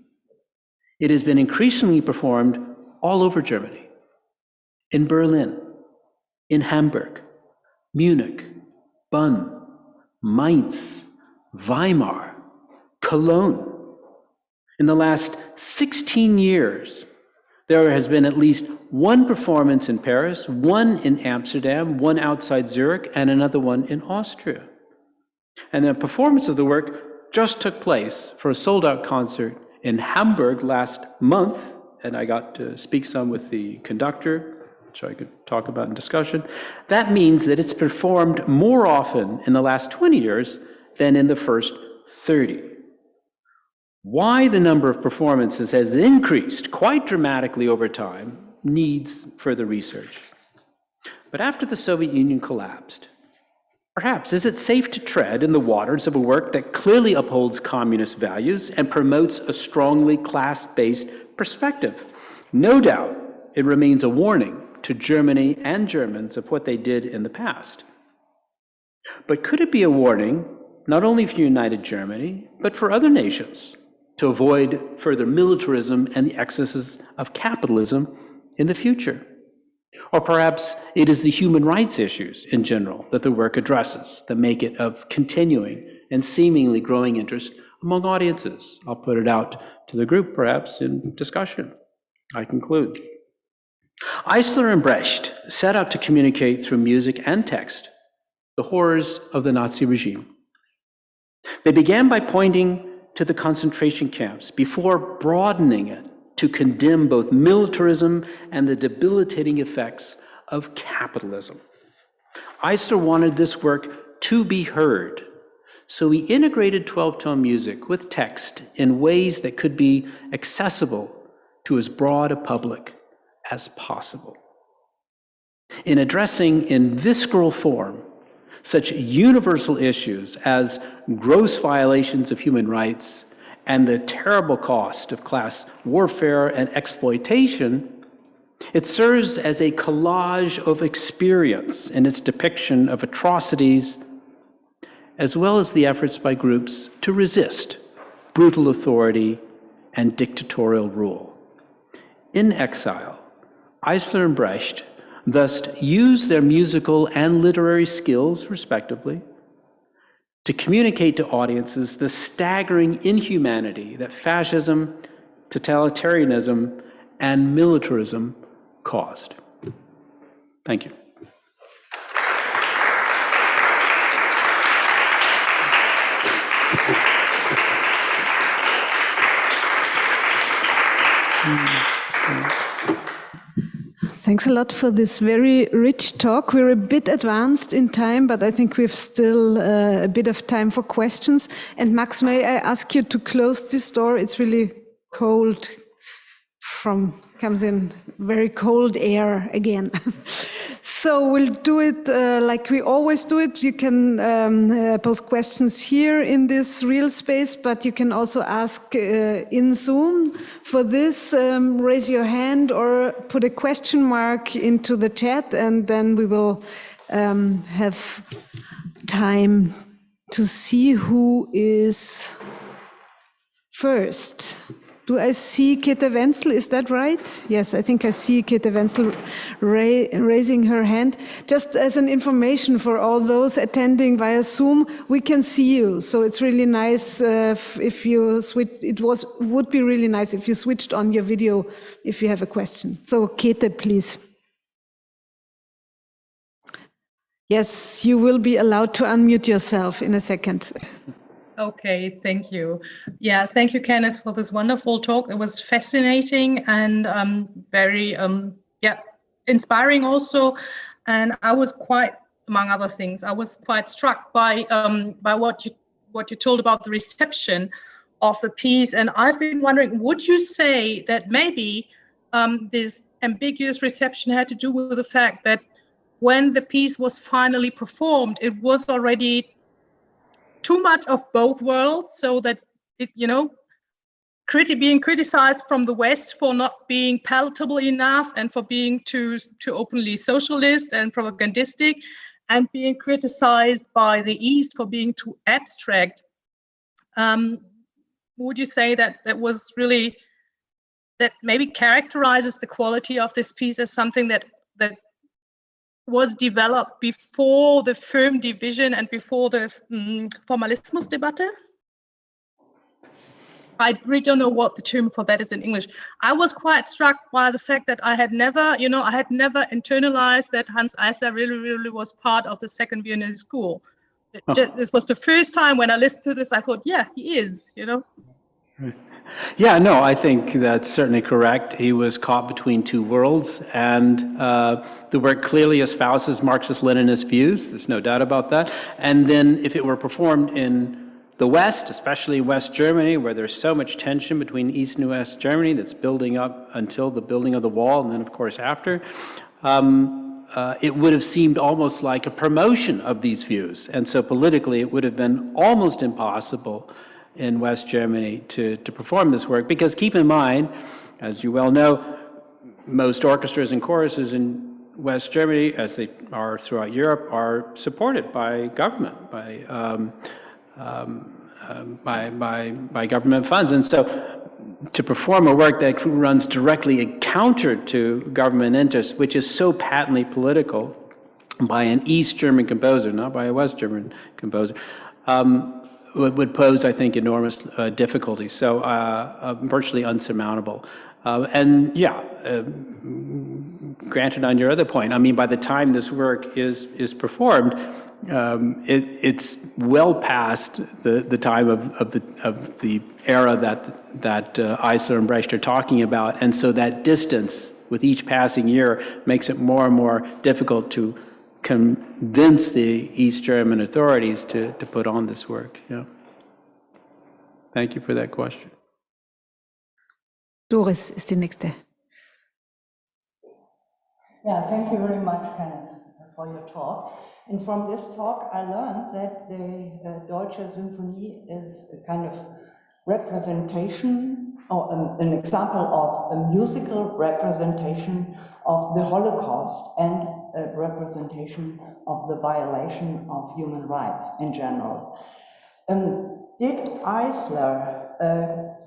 It has been increasingly performed all over Germany, in Berlin, in Hamburg, Munich, Bonn, Mainz, Weimar, Cologne. In the last 16 years, there has been at least 1 performance in Paris, 1 in Amsterdam, 1 outside Zurich, and another one in Austria. And the performance of the work just took place for a sold-out concert in Hamburg last month, and I got to speak some with the conductor, which I could talk about in discussion. That means that it's performed more often in the last 20 years than in the first 30. Why the number of performances has increased quite dramatically over time needs further research. But after the Soviet Union collapsed, perhaps is it safe to tread in the waters of a work that clearly upholds communist values and promotes a strongly class-based perspective? No doubt it remains a warning to Germany and Germans of what they did in the past. But could it be a warning not only for united Germany, but for other nations to avoid further militarism and the excesses of capitalism in the future? Or perhaps it is the human rights issues in general that the work addresses that make it of continuing and seemingly growing interest among audiences. I'll put it out to the group perhaps in discussion. I conclude. Eisler and Brecht set out to communicate through music and text the horrors of the Nazi regime. They began by pointing to the concentration camps before broadening it to condemn both militarism and the debilitating effects of capitalism. Eisler wanted this work to be heard, so he integrated 12-tone music with text in ways that could be accessible to as broad a public as possible. In addressing in visceral form such universal issues as gross violations of human rights and the terrible cost of class warfare and exploitation, It serves as a collage of experience in its depiction of atrocities, as well as the efforts by groups to resist brutal authority and dictatorial rule. In exile, Eisler and Brecht thus use their musical and literary skills, respectively, to communicate to audiences the staggering inhumanity that fascism, totalitarianism, and militarism caused. Thank you. Thanks a lot for this very rich talk. We're a bit advanced in time, but I think we've still a bit of time for questions. And Max, may I ask you to close this door? It's really cold. Comes in very cold air again. So we'll do it like we always do it. You can pose questions here in this real space, but you can also ask in Zoom. For this, raise your hand or put a question mark into the chat, and then we will have time to see who is first. Do I see Käthe Wenzel? Is that right? Yes, I think I see Käthe Wenzel raising her hand. Just as an information for all those attending via Zoom, we can see you. So it's really nice if you switch. Would be really nice if you switched on your video if you have a question. So Käthe, please. Yes, you will be allowed to unmute yourself in a second. Okay, thank you. Yeah, thank you, Kenneth, for this wonderful talk. It was fascinating and very, inspiring also. And I was quite, among other things, I was quite struck by what you told about the reception of the piece. And I've been wondering, would you say that maybe this ambiguous reception had to do with the fact that when the piece was finally performed, it was already too much of both worlds, so that it, being criticized from the West for not being palatable enough and for being too openly socialist and propagandistic, and being criticized by the East for being too abstract. Would you say that was really, that maybe characterizes the quality of this piece as something that was developed before the firm division and before the Formalismusdebatte? I really don't know what the term for that is in English. I was quite struck by the fact that I had never internalized that Hanns Eisler really was part of the second Viennese school. This was the first time when I listened to this, I thought, yeah, he is, Right. Yeah, no, I think that's certainly correct. He was caught between two worlds, and the work clearly espouses Marxist-Leninist views. There's no doubt about that. And then if it were performed in the West, especially West Germany, where there's so much tension between East and West Germany that's building up until the building of the wall, and then, of course, after, it would have seemed almost like a promotion of these views. And so politically, it would have been almost impossible in West Germany to perform this work, because keep in mind, as you well know, most orchestras and choruses in West Germany, as they are throughout Europe, are supported by government, by government funds. And so to perform a work that runs directly counter to government interests, which is so patently political, by an East German composer, not by a West German composer, would pose, I think, enormous difficulties, so virtually unsurmountable. Granted, on your other point, I mean, by the time this work is performed, it's well past the time of the era that Eisler and Brecht are talking about, and so that distance with each passing year makes it more and more difficult to convince the East German authorities to put on this work. Yeah. Thank you for that question. Doris ist die nächste. Yeah, thank you very much, Kenneth, for your talk. And from this talk, I learned that the Deutsche Sinfonie is a kind of representation or an example of a musical representation of the Holocaust and a representation of the violation of human rights in general. Did Eisler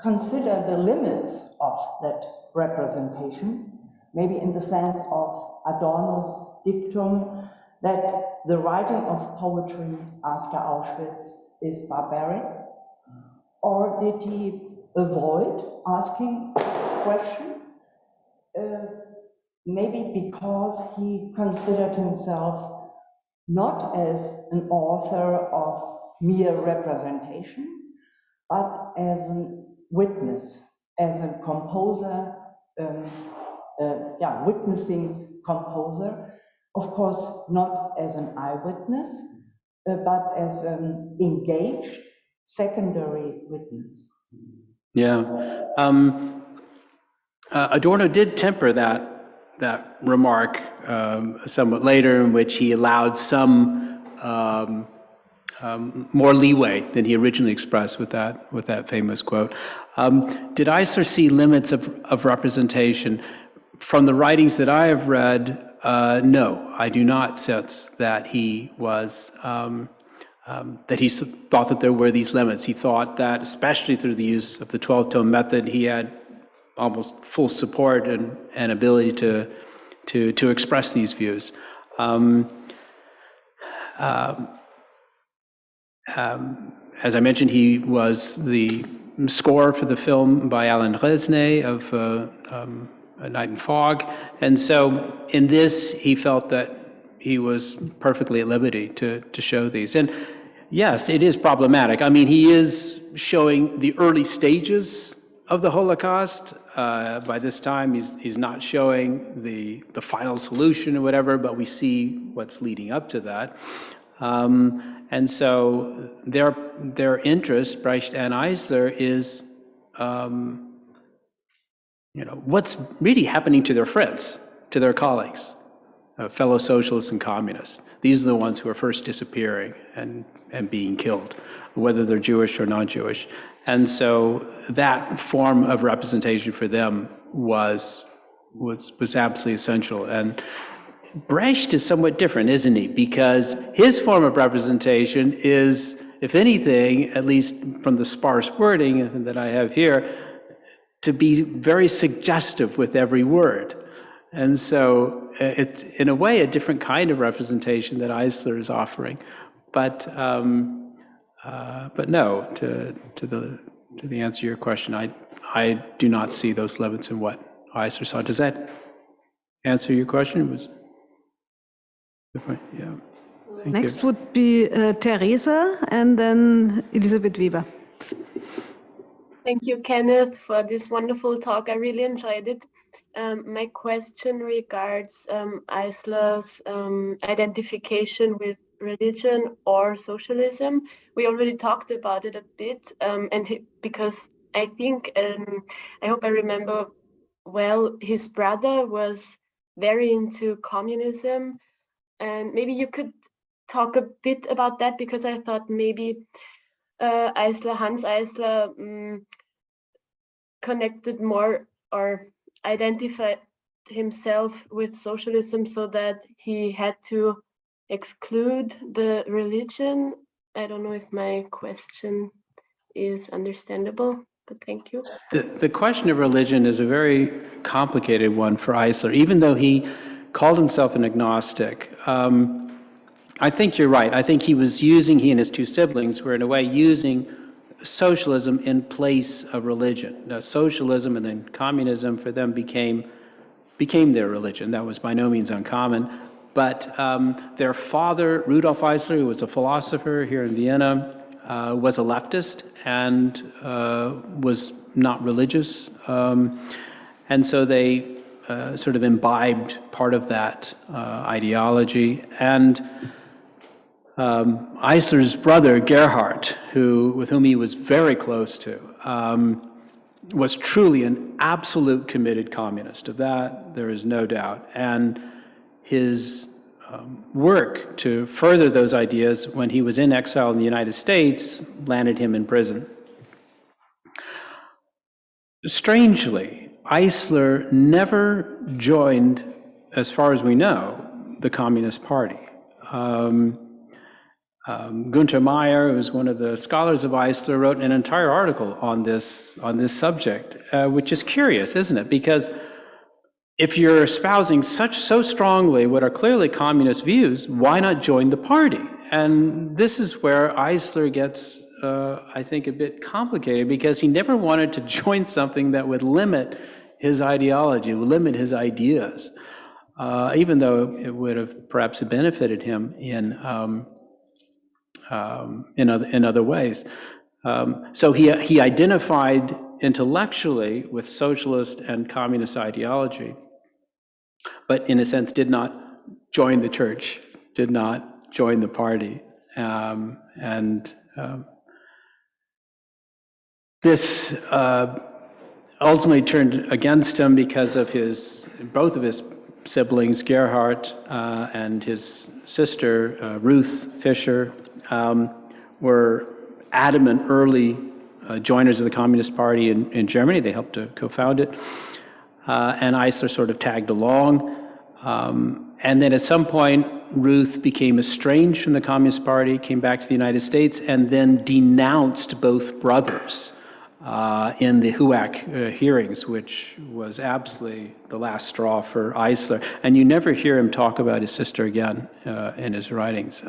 consider the limits of that representation, maybe in the sense of Adorno's dictum that the writing of poetry after Auschwitz is barbaric? Or did he avoid asking the question? Maybe because he considered himself not as an author of mere representation, but as a witness, as a composer, witnessing composer, of course not as an eyewitness, but as an engaged secondary witness. Yeah. Adorno did temper that remark somewhat later, in which he allowed some more leeway than he originally expressed with that famous quote. Did Eisler see limits of representation? From the writings that I have read, no, I do not sense that he was that he thought that there were these limits. He thought that, especially through the use of the 12-tone method, he had almost full support and ability to express these views. As I mentioned, he was the score for the film by Alan Resnais of A Night in Fog, and so in this, he felt that he was perfectly at liberty to show these. And yes, it is problematic. I mean, he is showing the early stages of the Holocaust. By this time, he's not showing the final solution or whatever, but we see what's leading up to that. And so their interest, Brecht and Eisler, is what's really happening to their friends, to their colleagues, fellow socialists and communists. These are the ones who are first disappearing and being killed, whether they're Jewish or non-Jewish. And so that form of representation for them was absolutely essential. And Brecht is somewhat different, isn't he? Because his form of representation is, if anything, at least from the sparse wording that I have here, to be very suggestive with every word. And so it's, in a way, a different kind of representation that Eisler is offering. But no, to the answer to your question, I do not see those limits in what Eisler saw. Does that answer your question? It was different, yeah. Next would be Teresa, and then Elisabeth Weber. Thank you, Kenneth, for this wonderful talk. I really enjoyed it. My question regards Eisler's identification with religion or socialism. We already talked about it a bit, because I think, I hope I remember well, his brother was very into communism, and maybe you could talk a bit about that, because I thought maybe Hanns Eisler connected more or identified himself with socialism so that he had to exclude the religion. I don't know if my question is understandable, but thank you. The question of religion is a very complicated one for Eisler, even though he called himself an agnostic. I think you're right. I think he and his two siblings were in a way using socialism in place of religion. Now, socialism and then communism for them became their religion. That was by no means uncommon. But their father, Rudolf Eisler, who was a philosopher here in Vienna, was a leftist and was not religious. And so they sort of imbibed part of that ideology. And Eisler's brother, Gerhard, with whom he was very close to, was truly an absolute committed communist. Of that, there is no doubt. And his work to further those ideas when he was in exile in the United States landed him in prison. Strangely, Eisler never joined, as far as we know, the Communist Party. Günther Meyer, who's one of the scholars of Eisler, wrote an entire article on this subject, which is curious, isn't it? Because if you're espousing so strongly what are clearly communist views, why not join the party? And this is where Eisler gets, I think, a bit complicated, because he never wanted to join something that would limit his ideology, limit his ideas, even though it would have perhaps benefited him in other ways. So he identified intellectually with socialist and communist ideology, but in a sense did not join the church, did not join the party. This ultimately turned against him because of both of his siblings, Gerhard and his sister, Ruth Fischer, were adamant early joiners of the Communist Party in Germany. They helped to co-found it. And Eisler sort of tagged along. And then at some point, Ruth became estranged from the Communist Party, came back to the United States, and then denounced both brothers in the HUAC hearings, which was absolutely the last straw for Eisler. And you never hear him talk about his sister again in his writings,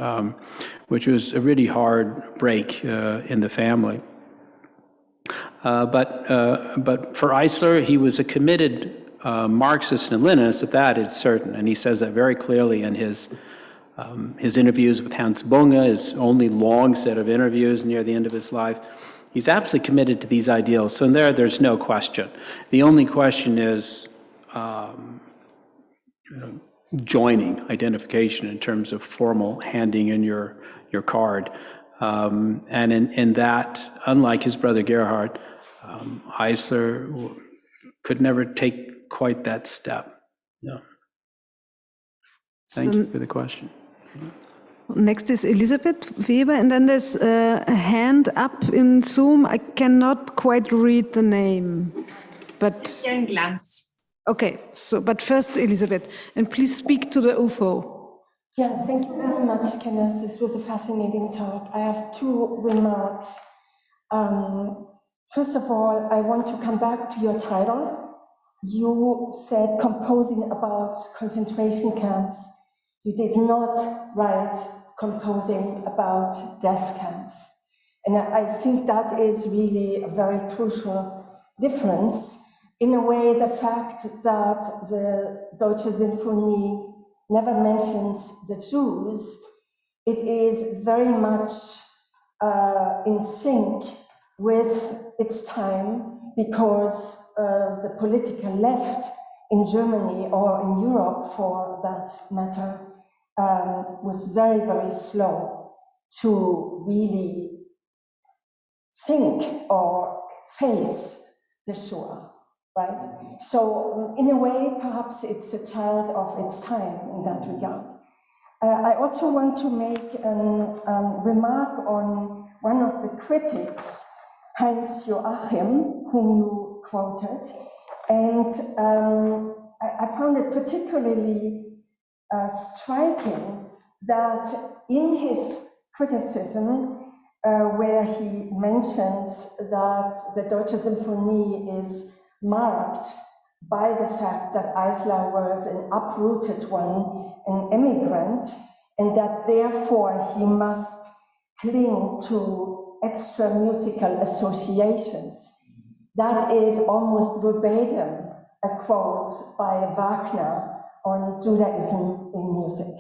which was a really hard break in the family. But for Eisler, he was a committed Marxist and Leninist, of that it's certain, and he says that very clearly in his interviews with Hans Bunge, his only long set of interviews near the end of his life. He's absolutely committed to these ideals, so there's no question. The only question is joining, identification in terms of formal handing in your card. And in that, unlike his brother Gerhard, Eisler could never take quite that step. Yeah. Thank you for the question. Next is Elisabeth Weber, and then there's a hand up in Zoom. I cannot quite read the name, but okay. So, but first, Elisabeth, and please speak to the UFO. Yeah, thank you very much, Kenneth. This was a fascinating talk. I have two remarks. First of all, I want to come back to your title. You said composing about concentration camps. You did not write composing about death camps. And I think that is really a very crucial difference. In a way, the fact that the Deutsche Sinfonie never mentions the Jews, it is very much in sync with its time, because the political left in Germany, or in Europe for that matter, was very, very slow to really think or face the Shoah, right? So in a way, perhaps it's a child of its time in that regard. I also want to make a remark on one of the critics, Heinz Joachim, whom you quoted, and I found it particularly striking that in his criticism, where he mentions that the Deutsche Sinfonie is marked by the fact that Eisler was an uprooted one, an immigrant, and that therefore he must cling to extra musical associations. That is almost verbatim a quote by Wagner on Judaism in music.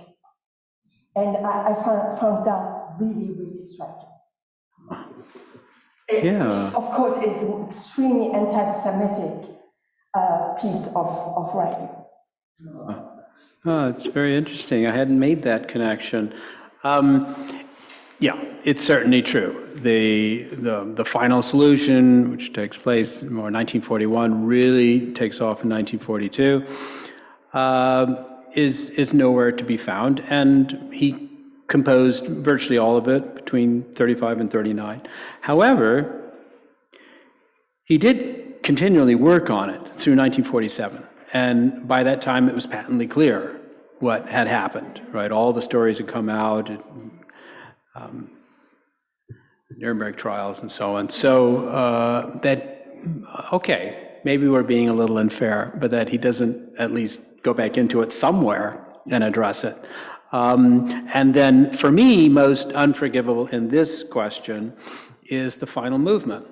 And I found that really, really striking. Yeah. Which, of course, is an extremely anti-Semitic piece of writing. Oh, it's very interesting. I hadn't made that connection. Yeah, it's certainly true. The final solution, which takes place more in 1941, really takes off in 1942, is nowhere to be found. And he composed virtually all of it between 35 and 39. However, he did continually work on it through 1947. And by that time, it was patently clear what had happened, right? All the stories had come out, Nuremberg trials and so on. So okay, maybe we're being a little unfair, but that he doesn't at least go back into it somewhere and address it. And then for me, most unforgivable in this question is the final movement.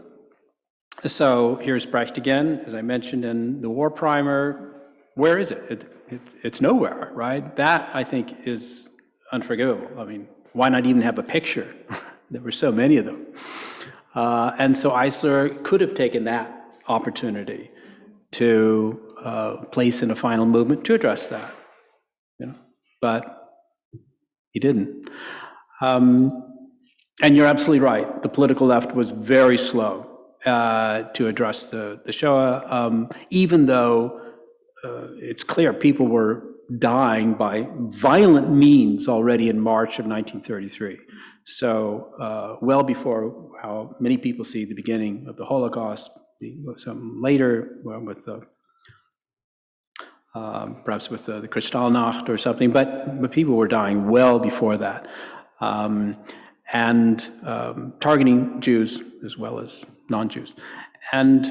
So here's Brecht again, as I mentioned in the War Primer. Where is it? It's nowhere, right? That, I think, is unforgivable. I mean, why not even have a picture? There were so many of them. And so Eisler could have taken that opportunity to place in a final movement to address that, but he didn't. And you're absolutely right. The political left was very slow to address the Shoah, even though it's clear people were dying by violent means already in March of 1933. So well before how many people see the beginning of the Holocaust, some later with the perhaps with the Kristallnacht or something, but people were dying well before that, and targeting Jews as well as non-Jews. And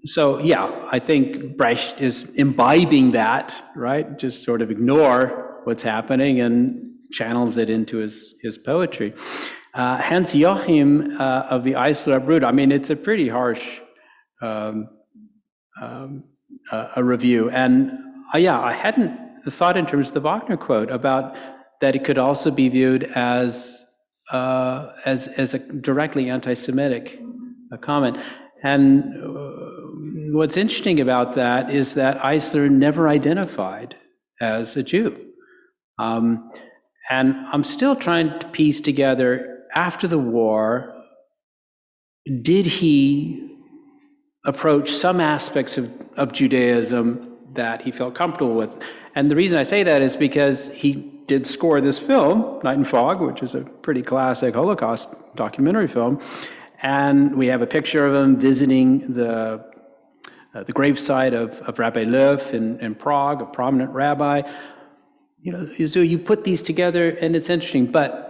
so, yeah, I think Brecht is imbibing that, right? Just sort of ignore what's happening and channels it into his poetry. Hans Joachim of the Eisler Brut, I mean, it's a pretty harsh a review. And yeah, I hadn't thought in terms of the Wagner quote about that it could also be viewed as a directly anti-Semitic comment. And what's interesting about that is that Eisler never identified as a Jew. And I'm still trying to piece together, after the war, did he approach some aspects of Judaism that he felt comfortable with? And the reason I say that is because he did score this film, Night and Fog, which is a pretty classic Holocaust documentary film. And we have a picture of him visiting the gravesite of Rabbi Löw in Prague, a prominent rabbi. So you put these together, and it's interesting. But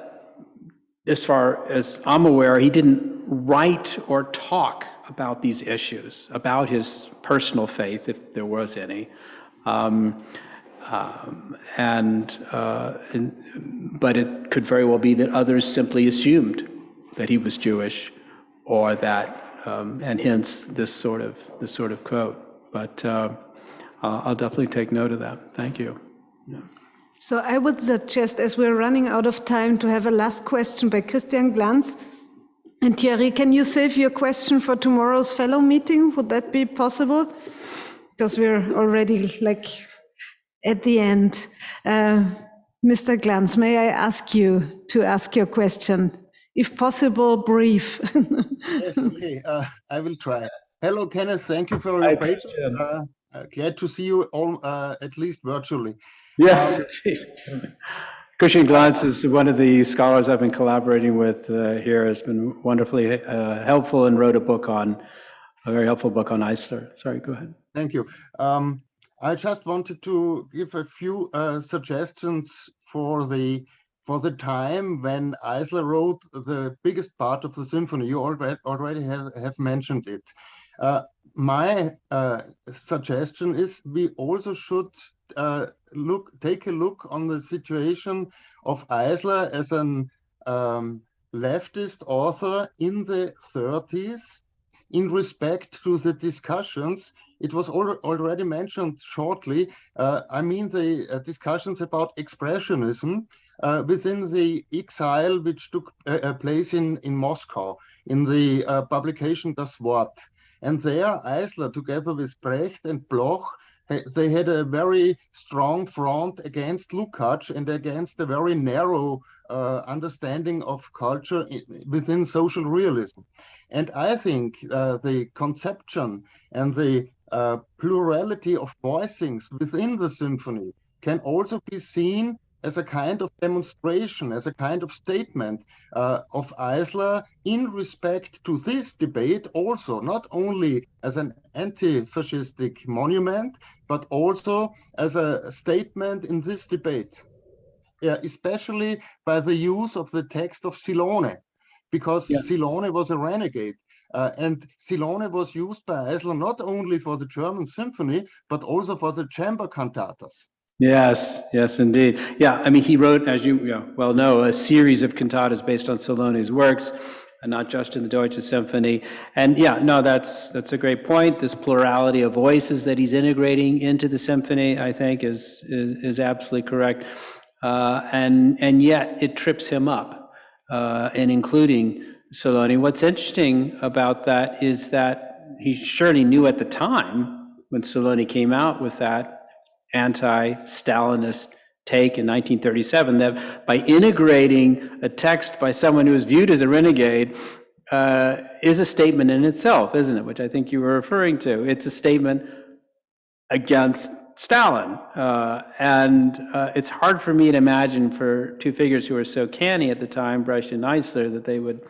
as far as I'm aware, he didn't write or talk about these issues, about his personal faith, if there was any. But it could very well be that others simply assumed that he was Jewish, or that, and hence this sort of quote. But I'll definitely take note of that. Thank you. Yeah. So I would suggest, as we're running out of time, to have a last question by Christian Glanz. And Thierry, can you save your question for tomorrow's fellow meeting? Would that be possible? Because we're already at the end. Mr. Glanz, may I ask you to ask your question? If possible, brief. Yes, okay, I will try. Hello, Kenneth, thank you for your paper. Glad to see you all, at least virtually. Yes, Christian Glanz is one of the scholars I've been collaborating with here, has been wonderfully helpful, and wrote a very helpful book on Eisler. Sorry, go ahead. Thank you. I just wanted to give a few suggestions for the time when Eisler wrote the biggest part of the symphony. You already have mentioned it. My suggestion is we also should take a look on the situation of Eisler as an leftist author in the 30s in respect to the discussions. It was already mentioned shortly. I mean the discussions about expressionism within the exile which took place in Moscow in the publication Das Wort. And there Eisler, together with Brecht and Bloch, they had a very strong front against Lukács and against a very narrow understanding of culture within social realism. And I think the conception and the plurality of voicings within the symphony can also be seen as a kind of demonstration, as a kind of statement of Eisler in respect to this debate also, not only as an anti-fascistic monument, but also as a statement in this debate, especially by the use of the text of Silone, because Silone was a renegade. And Silone was used by Eisler not only for the German symphony, but also for the chamber cantatas. Yes, yes, indeed. Yeah, I mean, he wrote, as you well know, a series of cantatas based on Silone's works, and not just in the Deutsche Sinfonie. And yeah, no, that's a great point. This plurality of voices that he's integrating into the symphony, I think, is absolutely correct. And yet it trips him up in including Silone. What's interesting about that is that he surely knew at the time when Silone came out with that anti-Stalinist take in 1937 that by integrating a text by someone who is viewed as a renegade is a statement in itself, isn't it? Which I think you were referring to. It's a statement against Stalin. And it's hard for me to imagine for two figures who were so canny at the time, Brecht and Eisler, that they would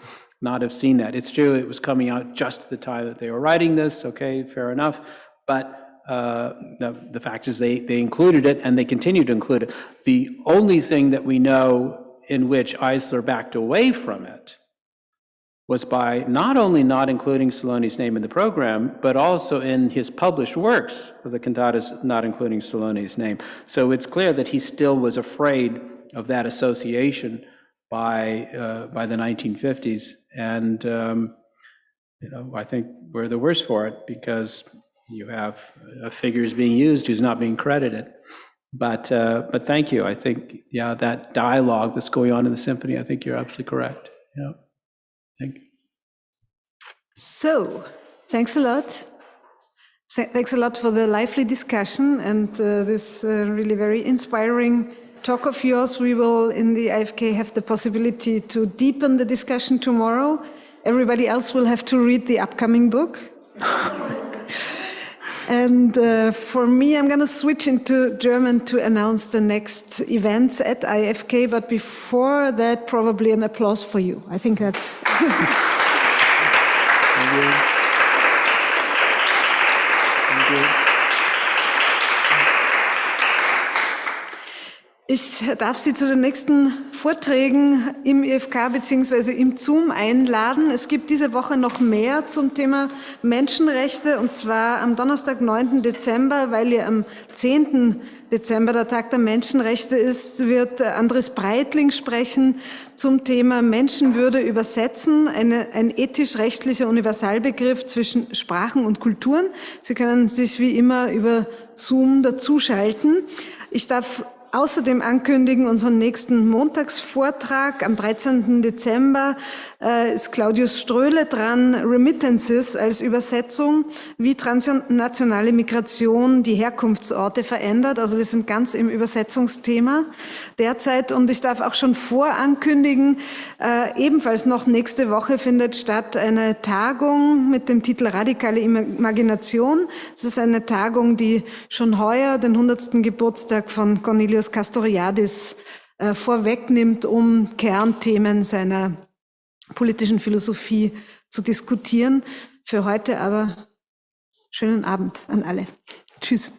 not have seen that. It's true, it was coming out just at the time that they were writing this, okay, fair enough. But the fact is they included it and they continue to include it. The only thing that we know in which Eisler backed away from it was by not only not including Silone's name in the program, but also in his published works for the cantatas not including Silone's name. So it's clear that he still was afraid of that association by the 1950s. And I think we're the worse for it because you have figures being used who's not being credited. But thank you. I think, that dialogue that's going on in the symphony, I think you're absolutely correct. Yeah. Thank you. So, thanks a lot. Thanks a lot for the lively discussion and this really very inspiring talk of yours. We will, in the IFK, have the possibility to deepen the discussion tomorrow. Everybody else will have to read the upcoming book. And for me, I'm going to switch into German to announce the next events at IFK. But before that, probably an applause for you. I think that's... Thank you. Thank you. Ich darf Sie zu den nächsten Vorträgen im IFK bzw. im Zoom einladen. Es gibt diese Woche noch mehr zum Thema Menschenrechte, und zwar am Donnerstag, 9. Dezember, weil ja am 10. Dezember der Tag der Menschenrechte ist, wird Andres Breitling sprechen zum Thema Menschenwürde übersetzen, ein ethisch-rechtlicher Universalbegriff zwischen Sprachen und Kulturen. Sie können sich wie immer über Zoom dazuschalten. Ich darf außerdem ankündigen unseren nächsten Montagsvortrag am 13. Dezember ist Claudius Ströhle dran, Remittances als Übersetzung, wie transnationale Migration die Herkunftsorte verändert. Also wir sind ganz im Übersetzungsthema derzeit, und ich darf auch schon vorankündigen, ebenfalls noch nächste Woche findet statt eine Tagung mit dem Titel Radikale Imagination. Das ist eine Tagung, die schon heuer den 100. Geburtstag von Cornelius Castoriadis vorwegnimmt, um Kernthemen seiner politischen Philosophie zu diskutieren. Für heute aber schönen Abend an alle. Tschüss.